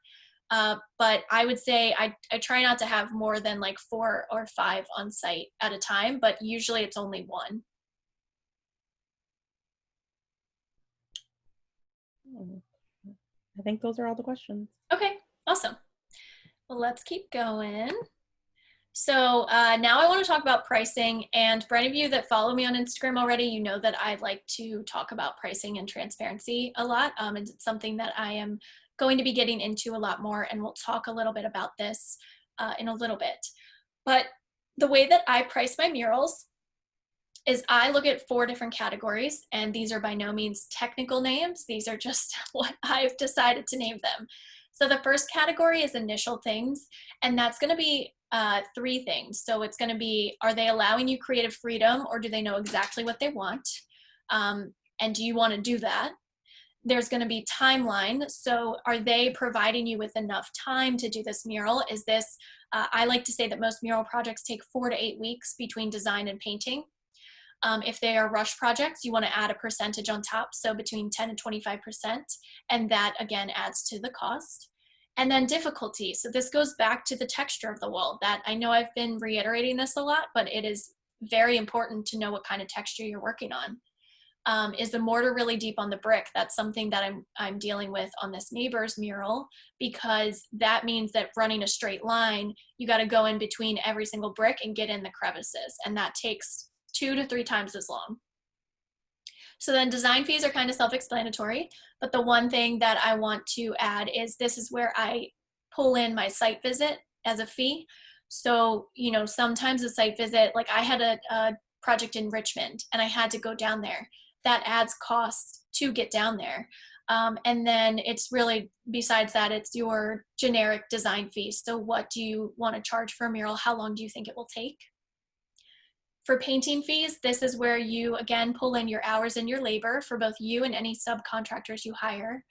S2: But I would say I try not to have more than like 4 or 5 on site at a time, but usually it's only one.
S1: I think those are all the questions.
S2: Okay, awesome. Well, let's keep going. So now I want to talk about pricing. And for any of you that follow me on Instagram already, you know that I like to talk about pricing and transparency a lot. And it's something that I am going to be getting into a lot more. And we'll talk a little bit about this in a little bit. But the way that I price my murals is I look at 4 different categories. And these are by no means technical names. These are just what I've decided to name them. So the first category is initial things. And that's going to be 3 things. So it's going to be, are they allowing you creative freedom or do they know exactly what they want? And do you want to do that? There's going to be timeline. So are they providing you with enough time to do this mural? Is this, I like to say that most mural projects take 4 to 8 weeks between design and painting. If they are rush projects, you want to add a percentage on top, so between 10 and 25%, and that again adds to the cost. And then difficulty. So this goes back to the texture of the wall. That I know I've been reiterating this a lot, but it is very important to know what kind of texture you're working on. Is the mortar really deep on the brick? That's something that I'm dealing with on this neighbor's mural, because that means that running a straight line, you got to go in between every single brick and get in the crevices, and that takes 2 to 3 times as long. So then design fees are kind of self-explanatory, but the one thing that I want to add is this is where I pull in my site visit as a fee. So, you know, sometimes a site visit, like I had a project in Richmond and I had to go down there. That adds costs to get down there. And then it's really, besides that, it's your generic design fees. So what do you want to charge for a mural? How long do you think it will take? For painting fees, this is where you, again, pull in your hours and your labor for both you and any subcontractors you hire.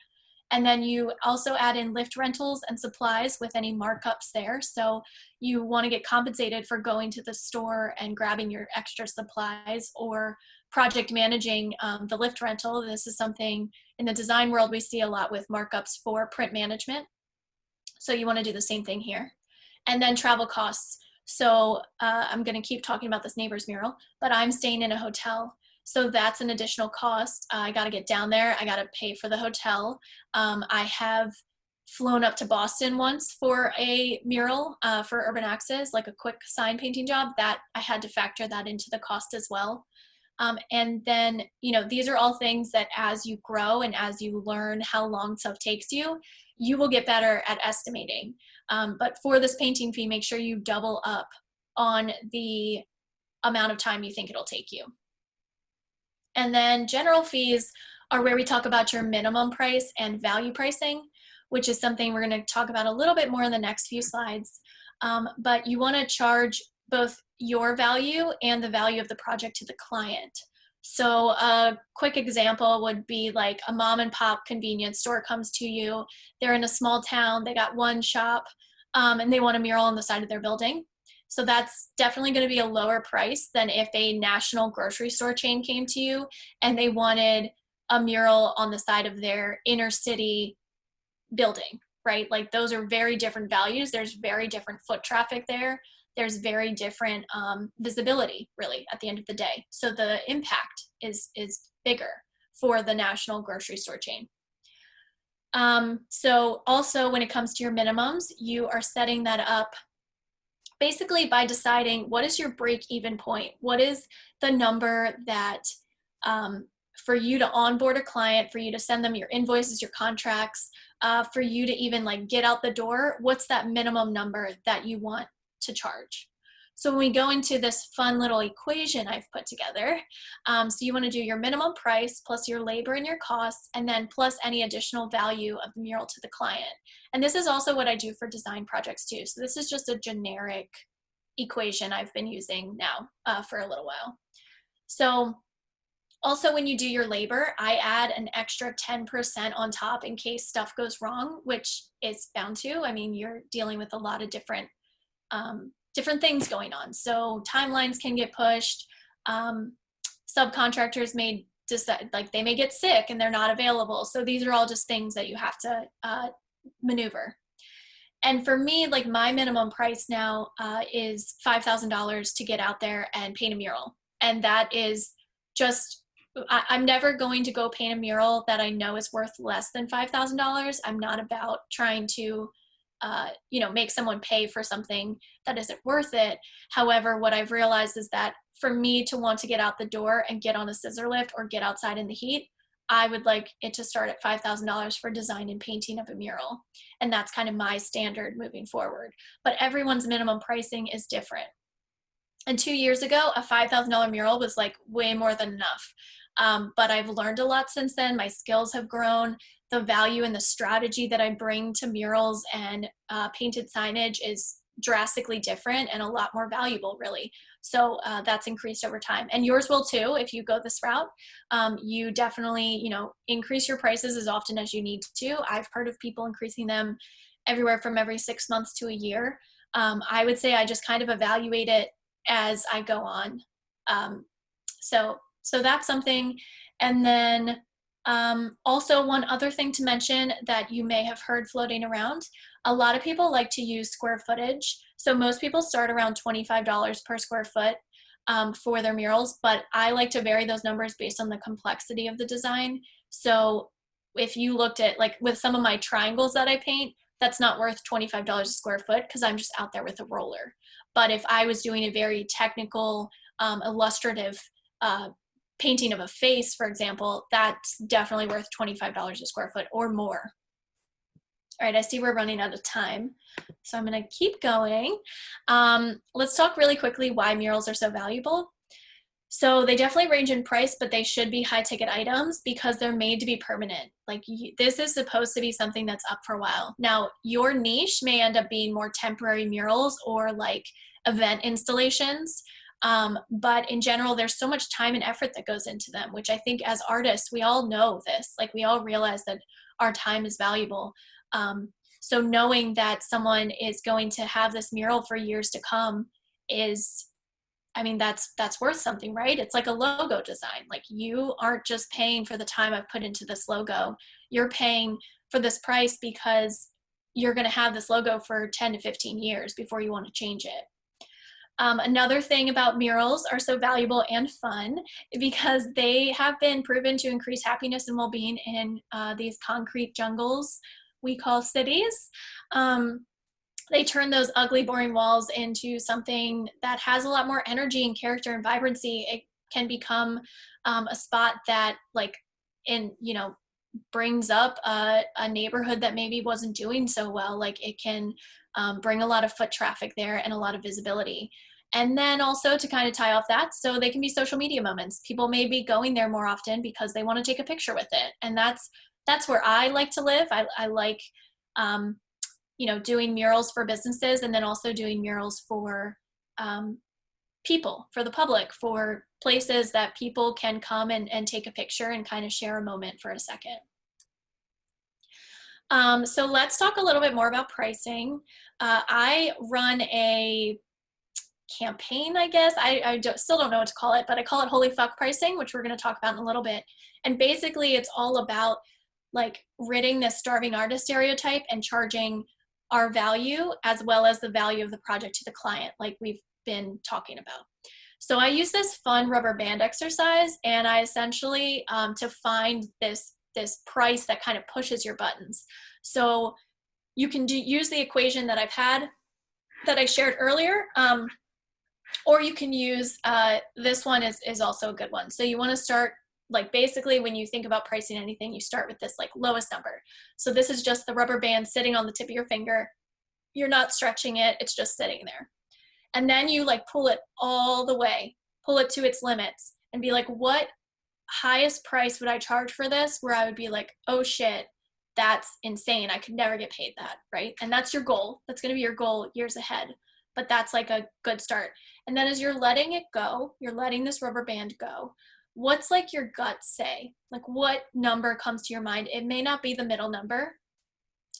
S2: And then you also add in lift rentals and supplies with any markups there. So you want to get compensated for going to the store and grabbing your extra supplies or project managing the lift rental. This is something in the design world we see a lot with markups for print management. So you want to do the same thing here. And then travel costs. So I'm going to keep talking about this neighbor's mural, but I'm staying in a hotel. So that's an additional cost. I got to get down there. I got to pay for the hotel. I have flown up to Boston once for a mural for Urban Access, like a quick sign painting job, that I had to factor that into the cost as well. And then, you know, these are all things that as you grow and as you learn how long stuff takes you, you will get better at estimating. But for this painting fee, make sure you double up on the amount of time you think it'll take you. And then general fees are where we talk about your minimum price and value pricing, which is something we're going to talk about a little bit more in the next few slides. But you want to charge both your value and the value of the project to the client. So a quick example would be like a mom and pop convenience store comes to you. They're in a small town. They got one shop, and they want a mural on the side of their building. So that's definitely going to be a lower price than if a national grocery store chain came to you and they wanted a mural on the side of their inner city building, right? Like those are very different values. There's very different foot traffic there. There's very different visibility, really, at the end of the day. So the impact is bigger for the national grocery store chain. So also when it comes to your minimums, you are setting that up basically by deciding what is your break-even point? What is the number that for you to onboard a client, for you to send them your invoices, your contracts, for you to even like get out the door, what's that minimum number that you want to charge? So when we go into this fun little equation I've put together, so you want to do your minimum price plus your labor and your costs, and then plus any additional value of the mural to the client. And this is also what I do for design projects too. So this is just a generic equation I've been using now for a little while. So also when you do your labor, I add an extra 10% on top in case stuff goes wrong, which is bound to. I mean, you're dealing with a lot of different things going on. So timelines can get pushed. Subcontractors may decide, like they may get sick and they're not available. So these are all just things that you have to maneuver. And for me, like my minimum price now is $5,000 to get out there and paint a mural. And that is just, I'm never going to go paint a mural that I know is worth less than $5,000. I'm not about trying to, make someone pay for something that isn't worth it. However, what I've realized is that for me to want to get out the door and get on a scissor lift or get outside in the heat, I would like it to start at $5,000 for design and painting of a mural. And that's kind of my standard moving forward. But everyone's minimum pricing is different. And 2 years ago, a $5,000 mural was like way more than enough. But I've learned a lot since then. My skills have grown. The value and the strategy that I bring to murals and painted signage is drastically different and a lot more valuable, really. So that's increased over time. And yours will too if you go this route. You definitely, increase your prices as often as you need to. I've heard of people increasing them everywhere from every 6 months to a year. I would say I just kind of evaluate it as I go on. So that's something. And then also one other thing to mention that you may have heard floating around, a lot of people like to use square footage. So most people start around $25 per square foot for their murals, but I like to vary those numbers based on the complexity of the design. So if you looked at, like with some of my triangles that I paint, that's not worth $25 a square foot because I'm just out there with a roller. But if I was doing a very technical, illustrative painting of a face, for example, that's definitely worth $25 a square foot or more. All right, I see we're running out of time, so I'm gonna keep going. Let's talk really quickly why murals are so valuable. So they definitely range in price, but they should be high ticket items because they're made to be permanent. Like this is supposed to be something that's up for a while. Now, your niche may end up being more temporary murals or like event installations. But in general, there's so much time and effort that goes into them, which I think as artists, we all know this, like we all realize that our time is valuable. So knowing that someone is going to have this mural for years to come is, I mean, that's worth something, right? It's like a logo design. Like you aren't just paying for the time I've put into this logo. You're paying for this price because you're going to have this logo for 10 to 15 years before you want to change it. Another thing about murals are so valuable and fun because they have been proven to increase happiness and well-being in these concrete jungles we call cities. They turn those ugly, boring walls into something that has a lot more energy and character and vibrancy. It can become a spot that brings up a neighborhood that maybe wasn't doing so well. Like it can bring a lot of foot traffic there and a lot of visibility. And then also to kind of tie off that, so they can be social media moments. People may be going there more often because they want to take a picture with it. And that's where I like to live. I like, doing murals for businesses and then also doing murals for people, for the public, for places that people can come and take a picture and kind of share a moment for a second. So let's talk a little bit more about pricing. I run a campaign, I guess. I still don't know what to call it, but I call it Holy Fuck Pricing, which we're going to talk about in a little bit. And basically it's all about like ridding this starving artist stereotype and charging our value as well as the value of the project to the client, like we've been talking about. So I use this fun rubber band exercise, and I essentially to find this price that kind of pushes your buttons. So you can use the equation that I shared earlier, or you can use this one is also a good one. So you want to start, like, basically when you think about pricing anything, you start with this like lowest number. So this is just the rubber band sitting on the tip of your finger. You're not stretching it, it's just sitting there. And then you like pull it all the way, pull it to its limits, and be like, what highest price would I charge for this, where I would be like, oh shit, that's insane, I could never get paid that, right? And that's your goal. That's going to be your goal years ahead. But that's like a good start. And then as you're letting it go, you're letting this rubber band go, what's like your gut say? Like, what number comes to your mind? It may not be the middle number,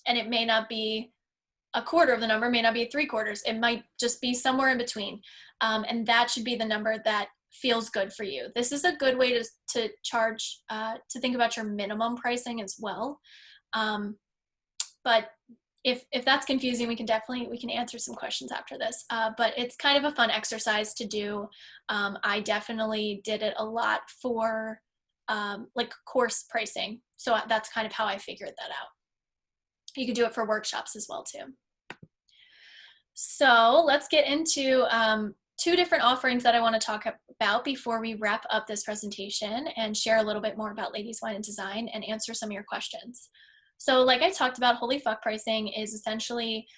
S2: and it may not be a quarter of the number, may not be 3/4. It might just be somewhere in between. And that should be the number that feels good for you. This is a good way to charge, to think about your minimum pricing as well. But if that's confusing, we can answer some questions after this. But it's kind of a fun exercise to do. I definitely did it a lot for like course pricing. So that's kind of how I figured that out. You can do it for workshops as well too. So let's get into two different offerings that I want to talk about before we wrap up this presentation and share a little bit more about Ladies Wine and Design and answer some of your questions. So like I talked about, Holy Fuck Pricing is essentially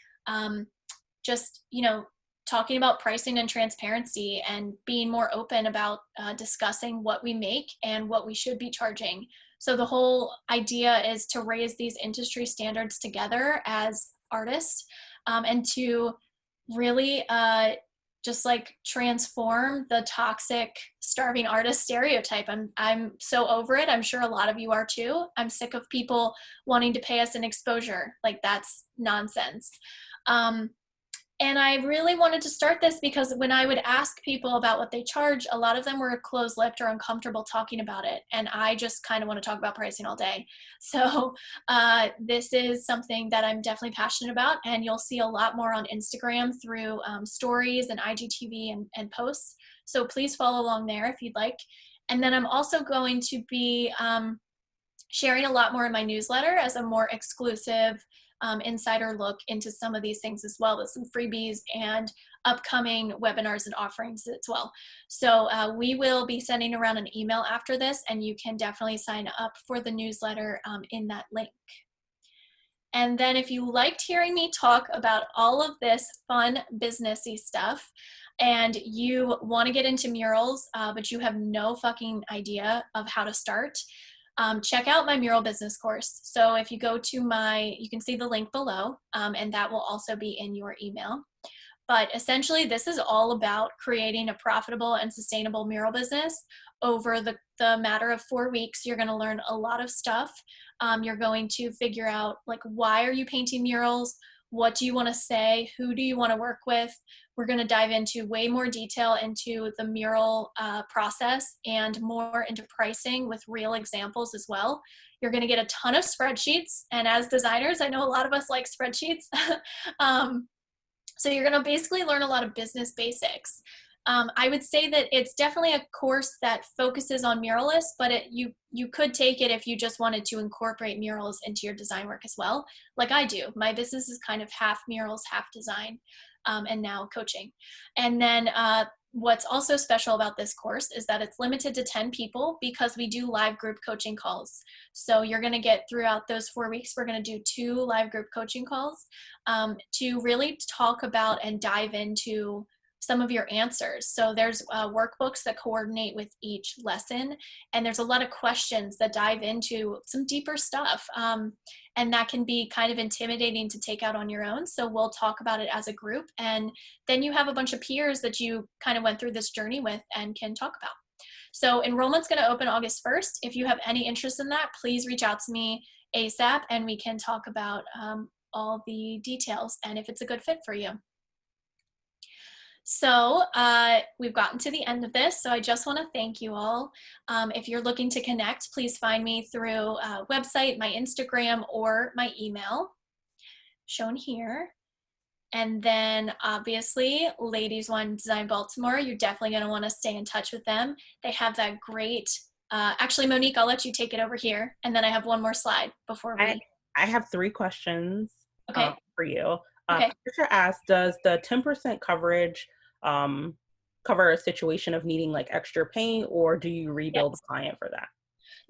S2: just, you know, talking about pricing and transparency and being more open about discussing what we make and what we should be charging. So the whole idea is to raise these industry standards together as artists, and to really just like transform the toxic starving artist stereotype. I'm so over it. I'm sure a lot of you are too. I'm sick of people wanting to pay us an exposure. Like, that's nonsense. And I really wanted to start this because when I would ask people about what they charge, a lot of them were closed-lipped or uncomfortable talking about it. And I just kind of want to talk about pricing all day. So this is something that I'm definitely passionate about. And you'll see a lot more on Instagram through stories and IGTV and posts. So please follow along there if you'd like. And then I'm also going to be sharing a lot more in my newsletter as a more exclusive insider look into some of these things, as well as some freebies and upcoming webinars and offerings as well. So we will be sending around an email after this, and you can definitely sign up for the newsletter in that link. And then if you liked hearing me talk about all of this fun businessy stuff, and you want to get into murals, but you have no fucking idea of how to start, check out my mural business course. So if you go to you can see the link below, and that will also be in your email. But essentially, this is all about creating a profitable and sustainable mural business. Over the matter of 4 weeks, you're going to learn a lot of stuff. You're going to figure out, like, why are you painting murals? What do you want to say? Who do you want to work with? We're going to dive into way more detail into the mural process and more into pricing with real examples as well. You're going to get a ton of spreadsheets. And as designers, I know a lot of us like spreadsheets. So you're going to basically learn a lot of business basics. I would say that it's definitely a course that focuses on muralists, but you could take it if you just wanted to incorporate murals into your design work as well, like I do. My business is kind of half murals, half design, and now coaching. And then what's also special about this course is that it's limited to 10 people because we do live group coaching calls. So you're going to get, throughout those 4 weeks, we're going to do 2 live group coaching calls to really talk about and dive into some of your answers. So there's workbooks that coordinate with each lesson, and there's a lot of questions that dive into some deeper stuff. And that can be kind of intimidating to take out on your own. So we'll talk about it as a group, and then you have a bunch of peers that you kind of went through this journey with and can talk about. So enrollment's going to open August 1st. If you have any interest in that, please reach out to me ASAP and we can talk about all the details and if it's a good fit for you. So we've gotten to the end of this, so I just want to thank you all. If you're looking to connect, please find me through website, my Instagram, or my email shown here. And then obviously, Ladies Want Design Baltimore, you're definitely going to want to stay in touch with them. They have that great, actually, Monique, I'll let you take it over here. And then I have one more slide before we.
S1: I have 3 questions for you.
S2: Okay.
S1: Patricia asked, does the 10% coverage cover a situation of needing like extra paint, or do you rebuild the client for that?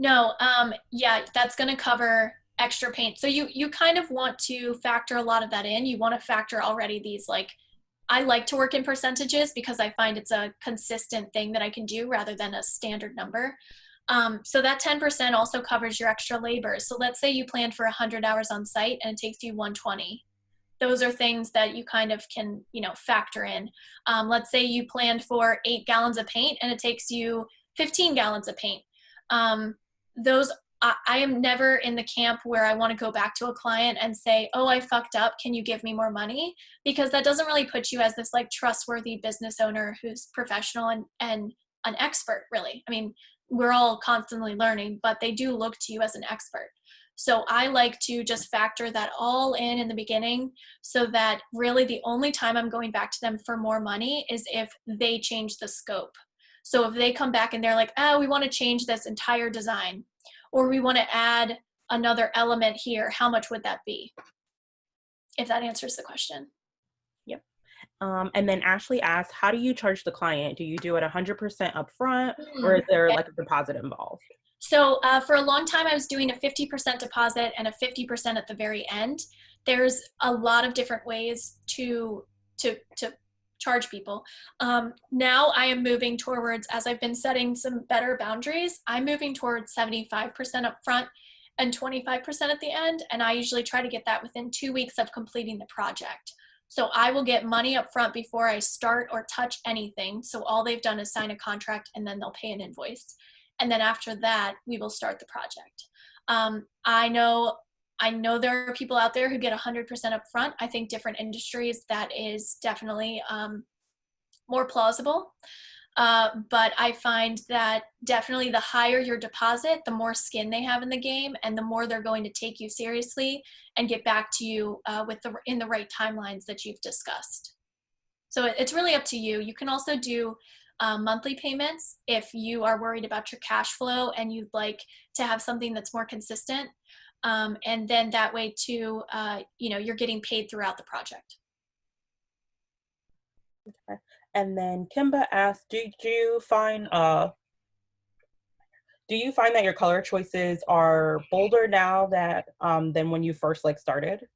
S2: No, yeah, that's going to cover extra paint. So you kind of want to factor a lot of that in. You want to factor already these, like, I like to work in percentages because I find it's a consistent thing that I can do rather than a standard number. So that 10% also covers your extra labor. So let's say you planned for 100 hours on site and it takes you 120. Those are things that you kind of can, factor in. Let's say you planned for 8 gallons of paint and it takes you 15 gallons of paint. I am never in the camp where I want to go back to a client and say, oh, I fucked up, can you give me more money? Because that doesn't really put you as this like trustworthy business owner who's professional and an expert, really. I mean, we're all constantly learning, but they do look to you as an expert. So I like to just factor that all in the beginning, so that really the only time I'm going back to them for more money is if they change the scope. So if they come back and they're like, oh, we want to change this entire design, or we want to add another element here, how much would that be? If that answers the question.
S1: Yep. And then Ashley asked, how do you charge the client? Do you do it 100% upfront, or is there like a deposit involved?
S2: So for a long time, I was doing a 50% deposit and a 50% at the very end. There's a lot of different ways to charge people. Now I am moving towards, as I've been setting some better boundaries, I'm moving towards 75% upfront and 25% at the end. And I usually try to get that within 2 weeks of completing the project. So I will get money up front before I start or touch anything. So all they've done is sign a contract and then they'll pay an invoice. And then after that, we will start the project. I know there are people out there who get 100% upfront. I think different industries, that is definitely more plausible. But I find that definitely the higher your deposit, the more skin they have in the game, and the more they're going to take you seriously and get back to you in the right timelines that you've discussed. So it's really up to you. You can also do monthly payments if you are worried about your cash flow and you'd like to have something that's more consistent. And then that way too, you're getting paid throughout the project.
S1: Okay. And then Kimba asked, do you find that your color choices are bolder now that than when you first started?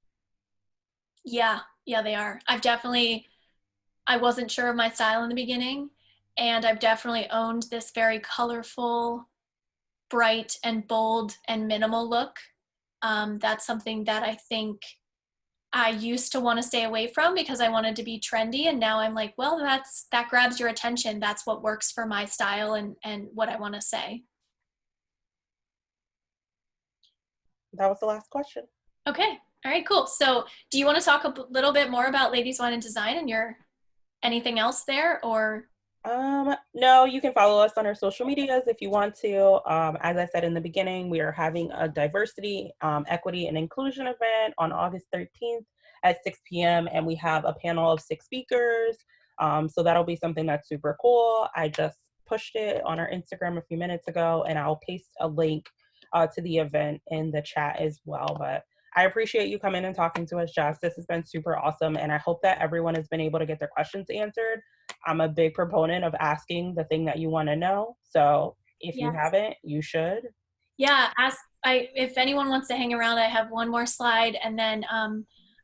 S2: Yeah, they are. I wasn't sure of my style in the beginning, and I've definitely owned this very colorful, bright and bold and minimal look. That's something that I think I used to want to stay away from because I wanted to be trendy, and now I'm like, well, that grabs your attention. That's what works for my style and what I want to say.
S1: That was the last question.
S2: Okay. All right, cool. So do you want to talk a little bit more about Ladies Want Design and anything else there, or?
S1: No, you can follow us on our social medias if you want to. As I said in the beginning, we are having a diversity, equity, and inclusion event on August 13th at 6 p.m. And we have a panel of 6 speakers. So that'll be something that's super cool. I just pushed it on our Instagram a few minutes ago, and I'll paste a link to the event in the chat as well. But I appreciate you coming and talking to us, Jess. This has been super awesome, and I hope that everyone has been able to get their questions answered. I'm a big proponent of asking the thing that you want to know. So if you haven't, you should.
S2: Yeah, if anyone wants to hang around, I have one more slide, and then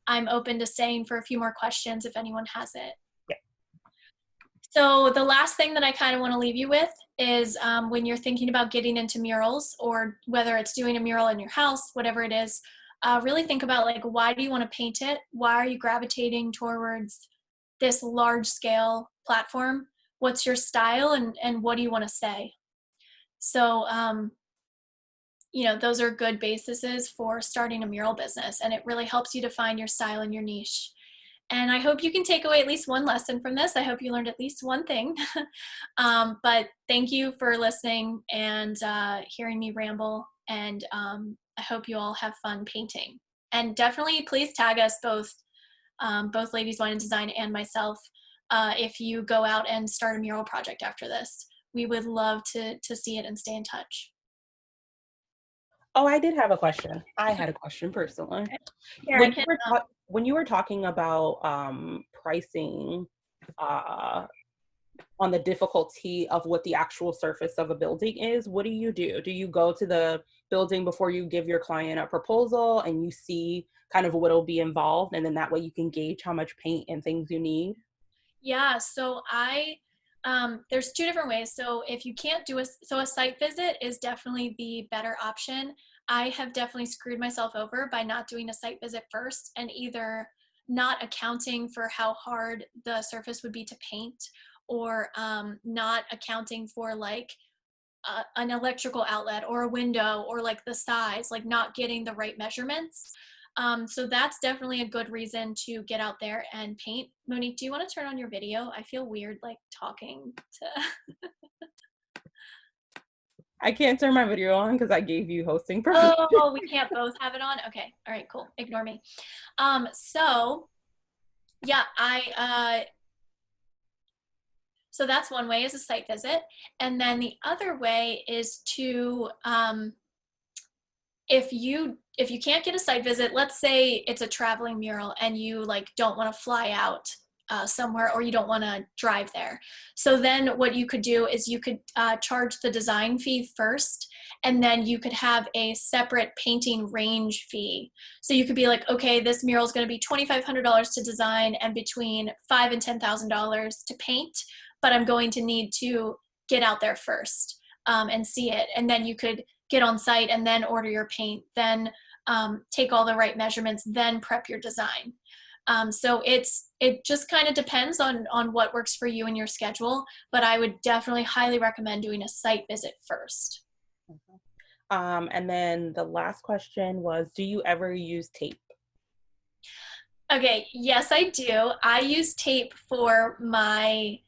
S2: I'm open to staying for a few more questions if anyone has it.
S1: Yeah.
S2: So the last thing that I kind of want to leave you with is when you're thinking about getting into murals, or whether it's doing a mural in your house, whatever it is, really think about like, why do you want to paint it? Why are you gravitating towards this large scale platform? What's your style, and what do you want to say? So, those are good bases for starting a mural business, and it really helps you define your style and your niche. And I hope you can take away at least one lesson from this. I hope you learned at least one thing. But thank you for listening and hearing me ramble. And I hope you all have fun painting. And definitely please tag us both Ladies Wine and Design and myself, if you go out and start a mural project after this. We would love to see it and stay in touch.
S1: Oh, I did have a question. I had a question personally.
S2: Okay. Here, I can.
S1: When you were talking about pricing uh, on the difficulty of what the actual surface of a building is, what do you do? Do you go to the building before you give your client a proposal and you see kind of what'll be involved, and then that way you can gauge how much paint and things you need?
S2: Yeah, so there's two different ways. So if you can't do a site visit is definitely the better option. I have definitely screwed myself over by not doing a site visit first, and either not accounting for how hard the surface would be to paint, or not accounting for like an electrical outlet or a window, or like the size, like not getting the right measurements. So that's definitely a good reason to get out there and paint. Monique, do you want to turn on your video? I feel weird like talking to.
S1: I can't turn my video on because I gave you hosting permission.
S2: Oh, we can't both have it on? Okay. All right, cool. Ignore me. So yeah, so that's one way, is a site visit. And then the other way is to, if you can't get a site visit, let's say it's a traveling mural and you like don't want to fly out somewhere, or you don't want to drive there. So then what you could do is you could charge the design fee first, and then you could have a separate painting range fee. So you could be like, okay, this mural is going to be $2,500 to design and between $5,000 and $10,000 to paint, but I'm going to need to get out there first and see it. And then you could get on site and then order your paint, then take all the right measurements, then prep your design. So it just kind of depends on what works for you and your schedule, but I would definitely highly recommend doing a site visit first.
S1: And then the last question was, do you ever use tape?
S2: Okay, yes, I do. I use tape for my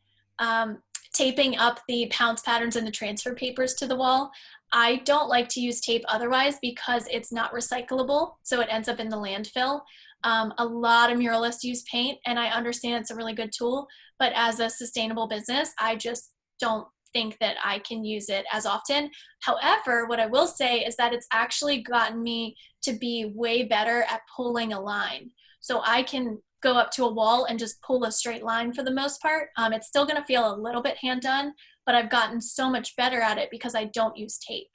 S2: taping up the pounce patterns and the transfer papers to the wall. I don't like to use tape otherwise because it's not recyclable, so it ends up in the landfill. A lot of muralists use paint, and I understand it's a really good tool, but as a sustainable business, I just don't think that I can use it as often. However, what I will say is that it's actually gotten me to be way better at pulling a line. So I can go up to a wall and just pull a straight line for the most part. It's still going to feel a little bit hand done, but I've gotten so much better at it because I don't use tape.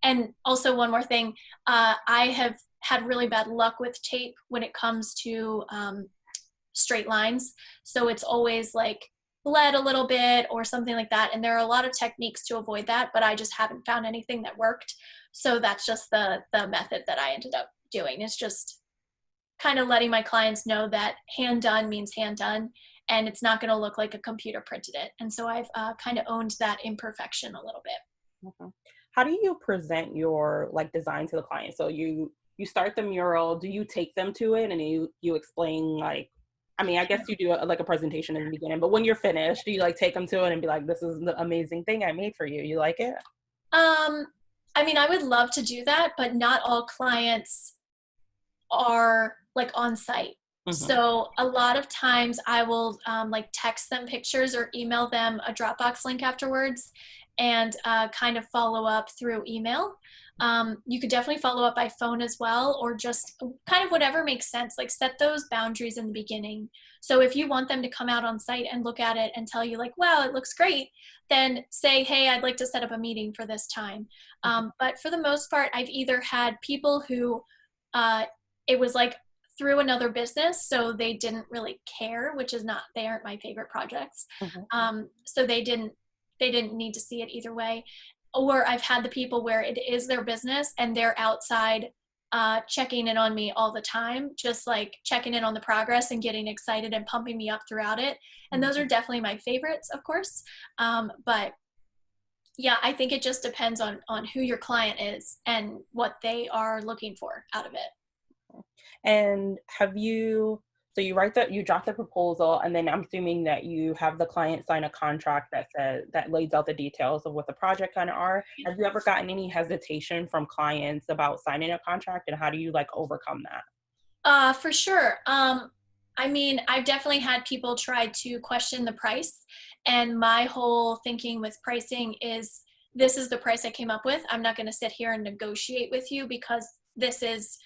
S2: And also one more thing, I have had really bad luck with tape when it comes to straight lines. So it's always like bled a little bit or something like that. And there are a lot of techniques to avoid that, but I just haven't found anything that worked. So that's just the method that I ended up doing. It's just kind of letting my clients know that hand done means hand done, and it's not going to look like a computer printed it. And so I've kind of owned that imperfection a little bit.
S1: Okay. How do you present your like design to the client? So you start the mural, do you take them to it and you explain like, I mean, I guess you do like a presentation in the beginning, but when you're finished, do you like take them to it and be like, this is the amazing thing I made for you? You like it?
S2: I mean, I would love to do that, but not all clients are like on site.
S1: Mm-hmm.
S2: So a lot of times I will like text them pictures or email them a Dropbox link afterwards, and kind of follow up through email. You could definitely follow up by phone as well, or just kind of whatever makes sense. Like set those boundaries in the beginning. So if you want them to come out on site and look at it and tell you like, wow, it looks great, then say, hey, I'd like to set up a meeting for this time. But for the most part, I've either had people who it was like through another business, so they didn't really care, which is not, they aren't my favorite projects. So they didn't need to see it either way. Or I've had the people where it is their business and they're outside checking in on me all the time, just like checking in on the progress and getting excited and pumping me up throughout it. And those are definitely my favorites, of course. But yeah, I think it just depends on who your client is and what they are looking for out of it.
S1: And so you you draft the proposal, and then I'm assuming that you have the client sign a contract that lays out the details of what the project kind of are. Have you ever gotten any hesitation from clients about signing a contract, and how do you like overcome that?
S2: For sure. I mean, I've definitely had people try to question the price, and my whole thinking with pricing is, this is the price I came up with. I'm not going to sit here and negotiate with you, because this is,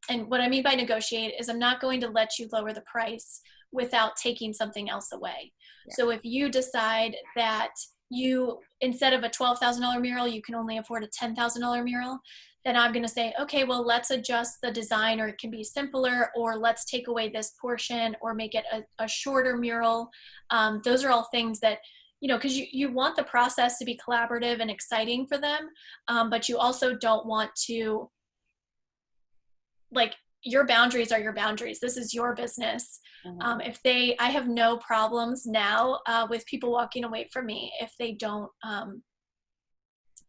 S2: and what I mean by negotiate is I'm not going to let you lower the price without taking something else away. Yeah. So if you decide that you, instead of a $12,000 mural, you can only afford a $10,000 mural, then I'm going to say, okay, well, let's adjust the design, or it can be simpler, or let's take away this portion, or make it a shorter mural. Those are all things that, you know, because you want the process to be collaborative and exciting for them, but you also don't want to, like, your boundaries are your boundaries. This is your business. I have no problems now with people walking away from me if they don't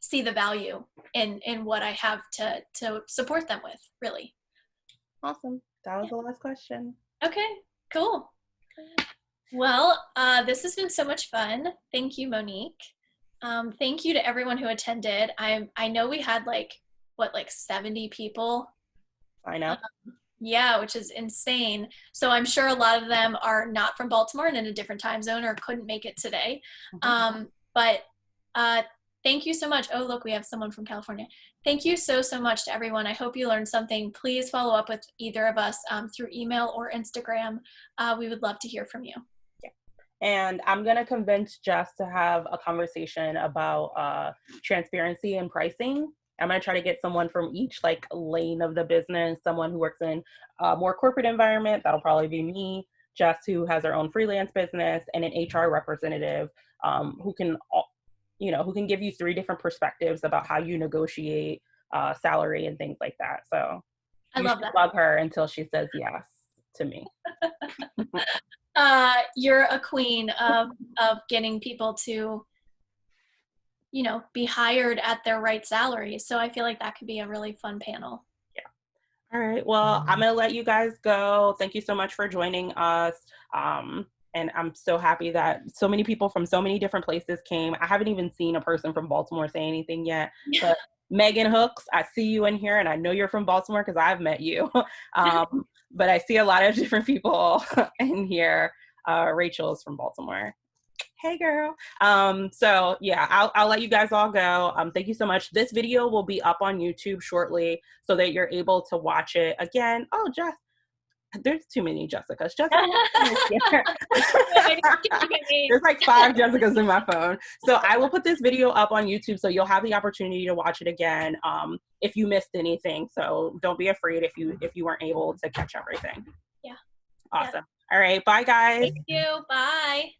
S2: see the value in what I have to support them with, really.
S1: Awesome. That was the last question.
S2: Okay, cool. Well, this has been so much fun. Thank you, Monique. Thank you to everyone who attended. I know we had like 70 people.
S1: I know.
S2: Yeah, which is insane. So I'm sure a lot of them are not from Baltimore and in a different time zone, or couldn't make it today. But thank you so much. Oh, look, we have someone from California. Thank you so much to everyone. I hope you learned something. Please follow up with either of us through email or Instagram. We would love to hear from you.
S1: Yeah. And I'm going to convince Jess to have a conversation about transparency and pricing. I'm going to try to get someone from each like lane of the business, someone who works in a more corporate environment. That'll probably be me, Jess, who has her own freelance business, and an HR representative who can give you 3 different perspectives about how you negotiate salary and things like that. So
S2: I love that.
S1: Plug her until she says yes to me.
S2: You're a queen of getting people to, you know, be hired at their right salary. So I feel like that could be a really fun panel.
S1: Yeah. All right. Well, I'm going to let you guys go. Thank you so much for joining us. And I'm so happy that so many people from so many different places came. I haven't even seen a person from Baltimore say anything yet. But Megan Hooks, I see you in here, and I know you're from Baltimore because I've met you. But I see a lot of different people in here. Rachel's from Baltimore. Hey girl. So yeah, I'll let you guys all go. Thank you so much. This video will be up on YouTube shortly so that you're able to watch it again. Oh, Jess, there's too many Jessicas. Jessica. There's like 5 Jessicas in my phone. So I will put this video up on YouTube so you'll have the opportunity to watch it again if you missed anything. So don't be afraid if you weren't able to catch everything.
S2: Yeah.
S1: Awesome. Yeah. All right. Bye, guys.
S2: Thank you. Bye.